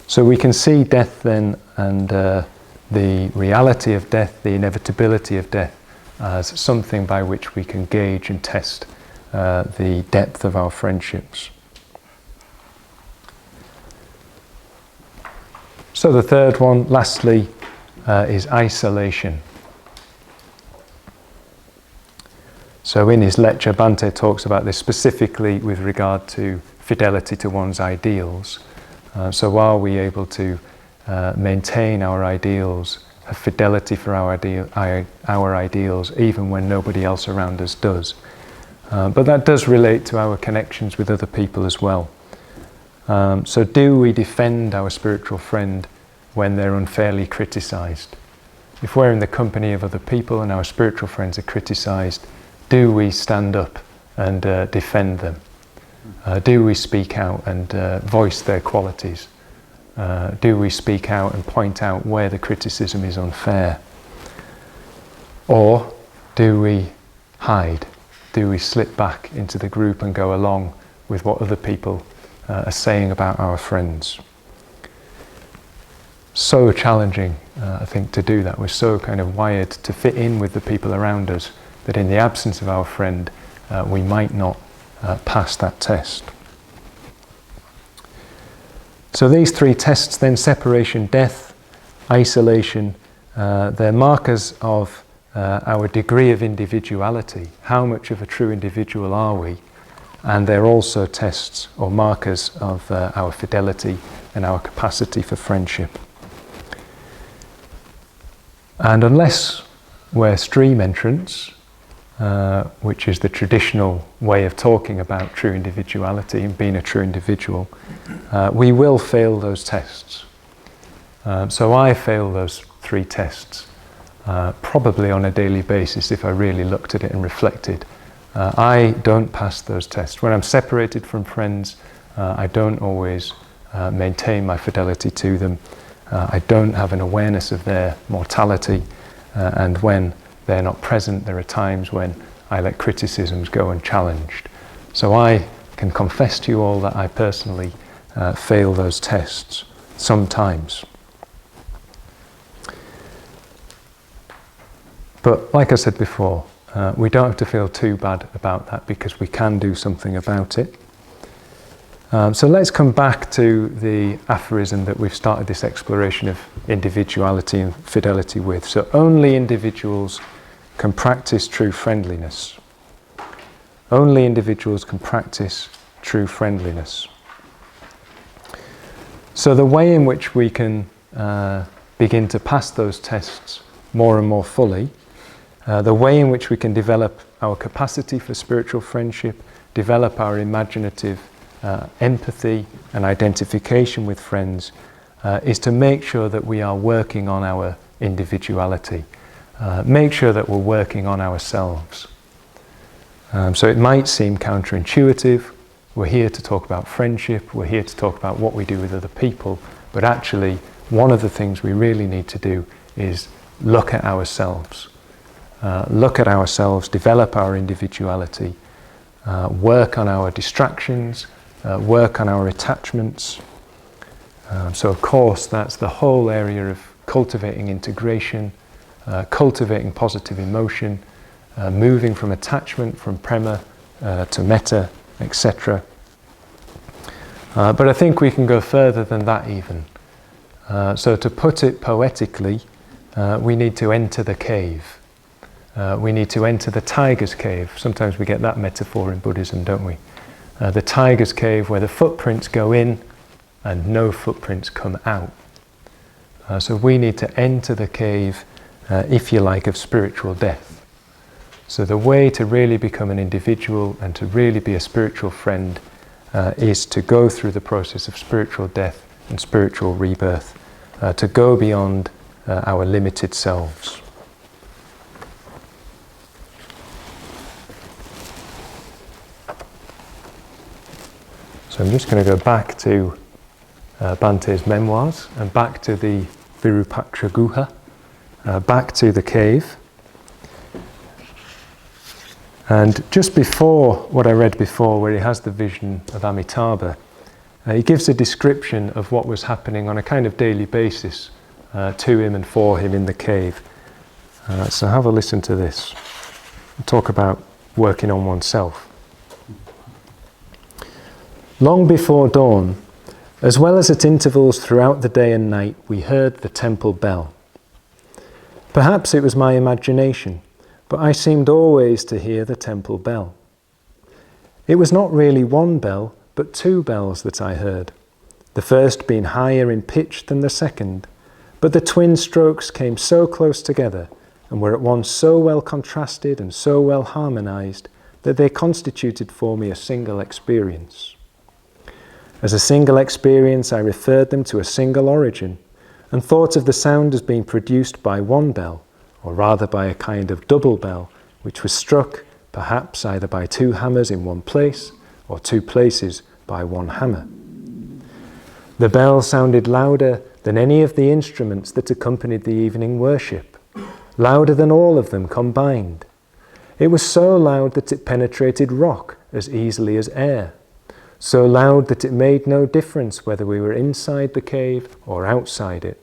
So we can see death then, and the reality of death, the inevitability of death, as something by which we can gauge and test the depth of our friendships. So the third one, lastly, is isolation. So in his lecture, Bhante talks about this specifically with regard to fidelity to one's ideals. So are we able to maintain our ideals, have fidelity for our ideals, even when nobody else around us does? But that does relate to our connections with other people as well. So do we defend our spiritual friend when they're unfairly criticised? If we're in the company of other people and our spiritual friends are criticised, do we stand up and defend them? Do we speak out and voice their qualities? Do we speak out and point out where the criticism is unfair? Or do we hide? Do we slip back into the group and go along with what other people are saying about our friends? So challenging, I think, to do that. We're so kind of wired to fit in with the people around us that in the absence of our friend, we might not pass that test. So these three tests then, separation, death, isolation, they're markers of our degree of individuality. How much of a true individual are we? And they're also tests or markers of our fidelity and our capacity for friendship. And unless we're stream entrants, which is the traditional way of talking about true individuality and being a true individual, we will fail those tests. So I fail those three tests probably on a daily basis if I really looked at it and reflected. I don't pass those tests. When I'm separated from friends, I don't always maintain my fidelity to them. I don't have an awareness of their mortality, and when they're not present, there are times when I let criticisms go unchallenged. So I can confess to you all that I personally fail those tests sometimes. But like I said before, we don't have to feel too bad about that, because we can do something about it. So let's come back to the aphorism that we've started this exploration of individuality and fidelity with. So only individuals can practice true friendliness. Only individuals can practice true friendliness. So the way in which we can begin to pass those tests more and more fully, the way in which we can develop our capacity for spiritual friendship, develop our imaginative empathy and identification with friends, is to make sure that we are working on our individuality. Make sure that we're working on ourselves. So it might seem counterintuitive. We're here to talk about friendship, we're here to talk about what we do with other people, but actually one of the things we really need to do is look at ourselves. Look at ourselves, develop our individuality, work on our distractions, work on our attachments. So of course that's the whole area of cultivating integration, cultivating positive emotion, moving from attachment, from prema to metta, etc. But I think we can go further than that even. So to put it poetically, we need to enter the cave. We need to enter the tiger's cave. Sometimes we get that metaphor in Buddhism, don't we? The tiger's cave, where the footprints go in and no footprints come out. So we need to enter the cave, if you like, of spiritual death. So the way to really become an individual and to really be a spiritual friend is to go through the process of spiritual death and spiritual rebirth, to go beyond our limited selves. So I'm just going to go back to Bhante's memoirs and back to the Virupaksha Guha, back to the cave. And just before what I read before, where he has the vision of Amitabha, he gives a description of what was happening on a kind of daily basis to him and for him in the cave. So have a listen to this. We'll talk about working on oneself. Long before dawn, as well as at intervals throughout the day and night, we heard the temple bell. Perhaps it was my imagination, but I seemed always to hear the temple bell. It was not really one bell, but two bells that I heard, the first being higher in pitch than the second, but the twin strokes came so close together and were at once so well contrasted and so well harmonized that they constituted for me a single experience. As a single experience, I referred them to a single origin and thought of the sound as being produced by one bell, or rather by a kind of double bell, which was struck perhaps either by two hammers in one place or two places by one hammer. The bell sounded louder than any of the instruments that accompanied the evening worship, louder than all of them combined. It was so loud that it penetrated rock as easily as air, so loud that it made no difference whether we were inside the cave or outside it.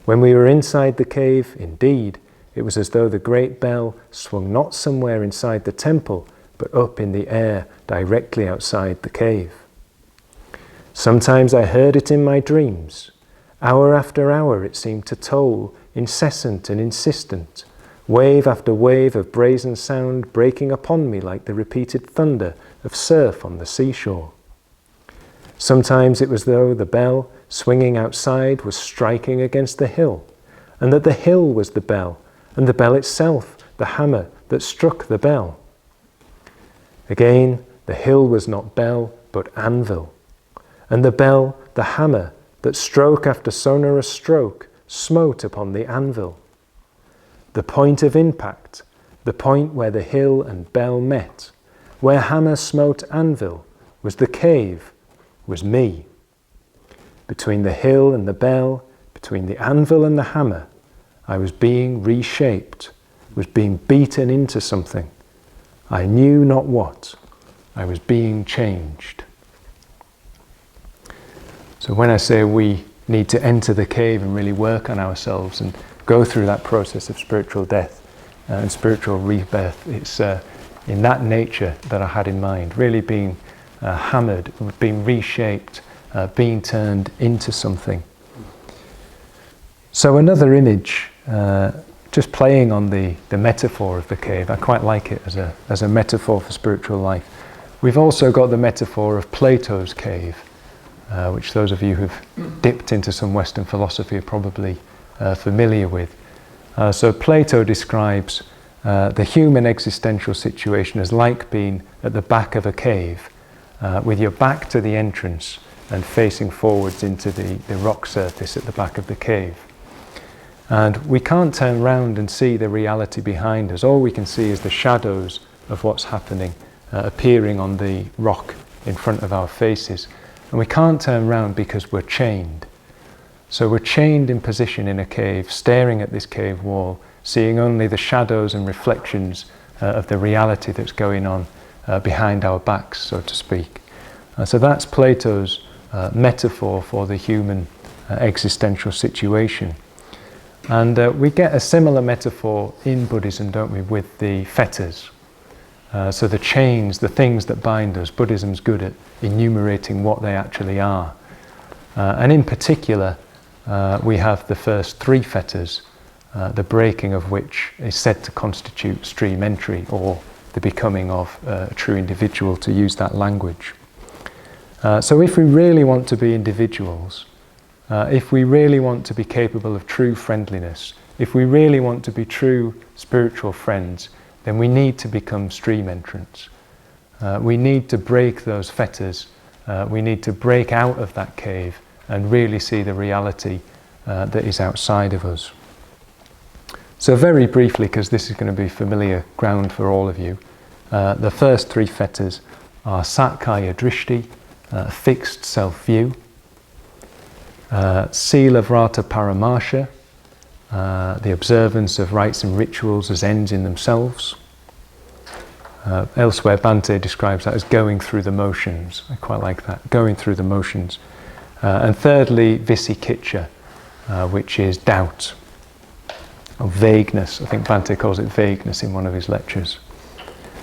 When we were inside the cave, indeed, it was as though the great bell swung not somewhere inside the temple, but up in the air directly outside the cave. Sometimes I heard it in my dreams. Hour after hour it seemed to toll, incessant and insistent, wave after wave of brazen sound breaking upon me like the repeated thunder of surf on the seashore. Sometimes it was as though the bell, swinging outside, was striking against the hill, and that the hill was the bell, and the bell itself the hammer that struck the bell. Again, the hill was not bell, but anvil, and the bell the hammer that stroke after sonorous stroke smote upon the anvil. The point of impact, the point where the hill and bell met, where hammer smote anvil, was the cave, was me. between the hill and the bell, between the anvil and the hammer. I was being reshaped, was being beaten into something. I knew not what. I was being changed. So when I say we need to enter the cave and really work on ourselves and go through that process of spiritual death and spiritual rebirth, it's in that nature that I had in mind, really being hammered, being reshaped, being turned into something. So another image, just playing on the metaphor of the cave, I quite like it as a metaphor for spiritual life. We've also got the metaphor of Plato's cave, which those of you who've dipped into some Western philosophy are probably familiar with. So Plato describes the human existential situation as like being at the back of a cave, with your back to the entrance and facing forwards into the rock surface at the back of the cave. And we can't turn round and see the reality behind us. All we can see is the shadows of what's happening, appearing on the rock in front of our faces. And we can't turn round because we're chained. So we're chained in position in a cave, staring at this cave wall, seeing only the shadows and reflections of the reality that's going on behind our backs, so to speak. So that's Plato's metaphor for the human existential situation. And we get a similar metaphor in Buddhism, don't we, with the fetters. So the chains, the things that bind us, Buddhism's good at enumerating what they actually are. And in particular, we have the first three fetters, the breaking of which is said to constitute stream entry, or the becoming of a true individual, to use that language. So if we really want to be individuals, if we really want to be capable of true friendliness, if we really want to be true spiritual friends, then we need to become stream entrants. We need to break those fetters. We need to break out of that cave and really see the reality that is outside of us. So very briefly, because this is going to be familiar ground for all of you, the first three fetters are Sakkaya Drishti, fixed self-view, Sila Vrata Paramarsha, the observance of rites and rituals as ends in themselves. Elsewhere, Bhante describes that as going through the motions. I quite like that, going through the motions. And thirdly, Visikiccha, which is doubt, or vagueness. I think Bhante calls it vagueness in one of his lectures.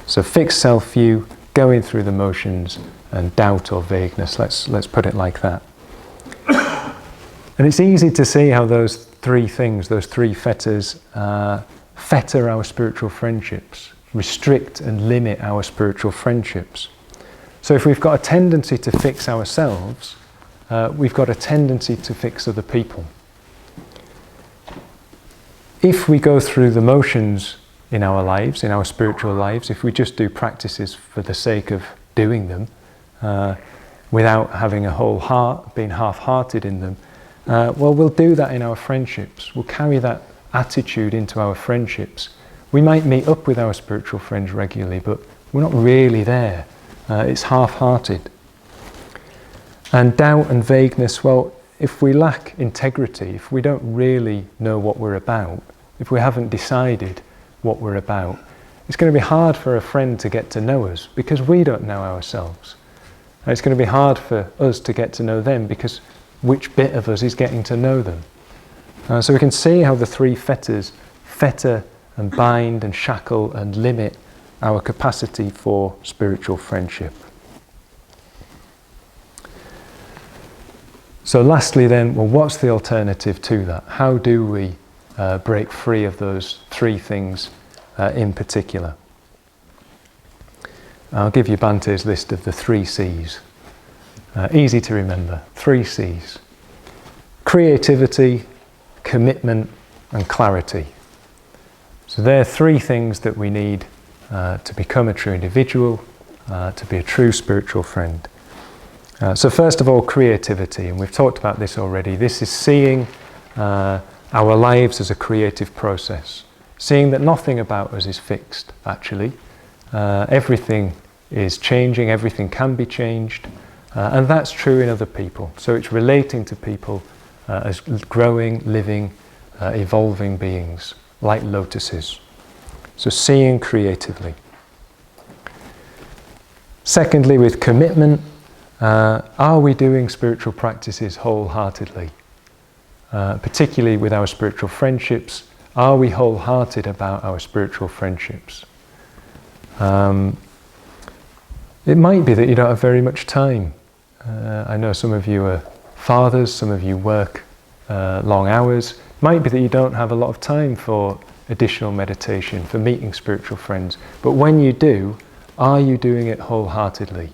So fixed self-view, going through the motions, and doubt or vagueness. Let's put it like that. And it's easy to see how those three things, those three fetters, fetter our spiritual friendships, restrict and limit our spiritual friendships. So if we've got a tendency to fix ourselves, we've got a tendency to fix other people. If we go through the motions in our lives, in our spiritual lives, if we just do practices for the sake of doing them, without having a whole heart, being half-hearted in them, well, we'll do that in our friendships. We'll carry that attitude into our friendships. We might meet up with our spiritual friends regularly, but we're not really there. It's half-hearted. And doubt and vagueness, well, if we lack integrity, if we don't really know what we're about, if we haven't decided what we're about, it's going to be hard for a friend to get to know us because we don't know ourselves. And it's going to be hard for us to get to know them because which bit of us is getting to know them? So we can see how the three fetters fetter and bind and shackle and limit our capacity for spiritual friendship. So lastly then, well, what's the alternative to that? How do we break free of those three things in particular? I'll give you Bhante's list of the 3 C's. Easy to remember, 3 C's. Creativity, commitment, and clarity. So there are 3 things that we need to become a true individual, to be a true spiritual friend. So first of all, creativity, and we've talked about this already. This is seeing our lives as a creative process. Seeing that nothing about us is fixed, actually. Everything is changing, everything can be changed. And that's true in other people. So it's relating to people as growing, living, evolving beings, like lotuses. So seeing creatively. Secondly, with commitment, are we doing spiritual practices wholeheartedly? Particularly with our spiritual friendships, are we wholehearted about our spiritual friendships? It might be that you don't have very much time. I know some of you are fathers, some of you work long hours. It might be that you don't have a lot of time for additional meditation, for meeting spiritual friends. But when you do, are you doing it wholeheartedly?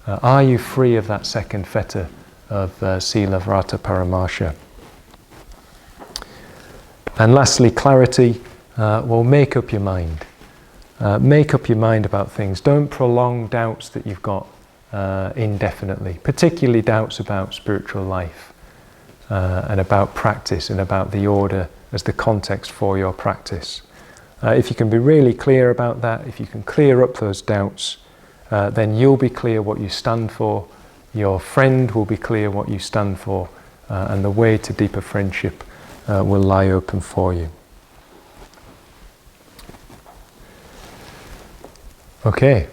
Are you free of that second fetter of Sila Vrata Paramarsha? And lastly, clarity. Well, make up your mind. Make up your mind about things. Don't prolong doubts that you've got indefinitely, particularly doubts about spiritual life and about practice and about the order as the context for your practice. If you can be really clear about that, if you can clear up those doubts, then you'll be clear what you stand for, your friend will be clear what you stand for, and the way to deeper friendship will lie open for you. Okay,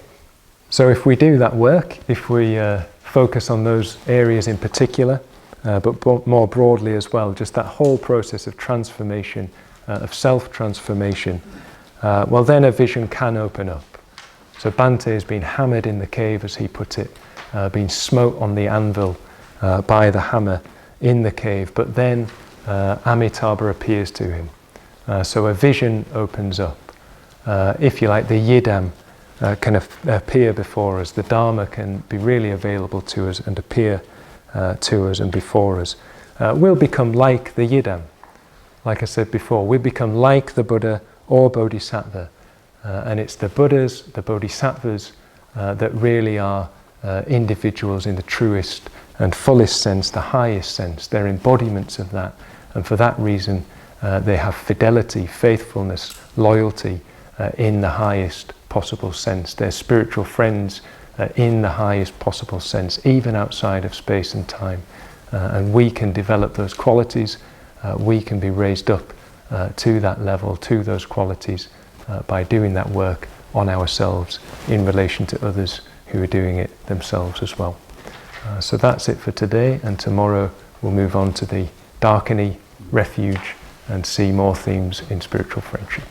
so if we do that work, if we focus on those areas in particular, but more broadly as well, just that whole process of transformation, of self-transformation, well then a vision can open up. So Bhante has been hammered in the cave, as he put it, been smote on the anvil by the hammer in the cave, but then Amitabha appears to him. So a vision opens up. If you like, the Yidam can appear before us. The Dharma can be really available to us and appear to us and before us. We'll become like the Yidam. Like I said before, we become like the Buddha or Bodhisattva. And it's the Buddhas, the Bodhisattvas, that really are individuals in the truest and fullest sense, the highest sense. They're embodiments of that. And for that reason, they have fidelity, faithfulness, loyalty in the highest possible sense. They're spiritual friends in the highest possible sense, even outside of space and time. And we can develop those qualities. We can be raised up to that level, to those qualities, by doing that work on ourselves in relation to others who are doing it themselves as well. So that's it for today, and tomorrow we'll move on to the Darkini, refuge, and see more themes in spiritual friendship.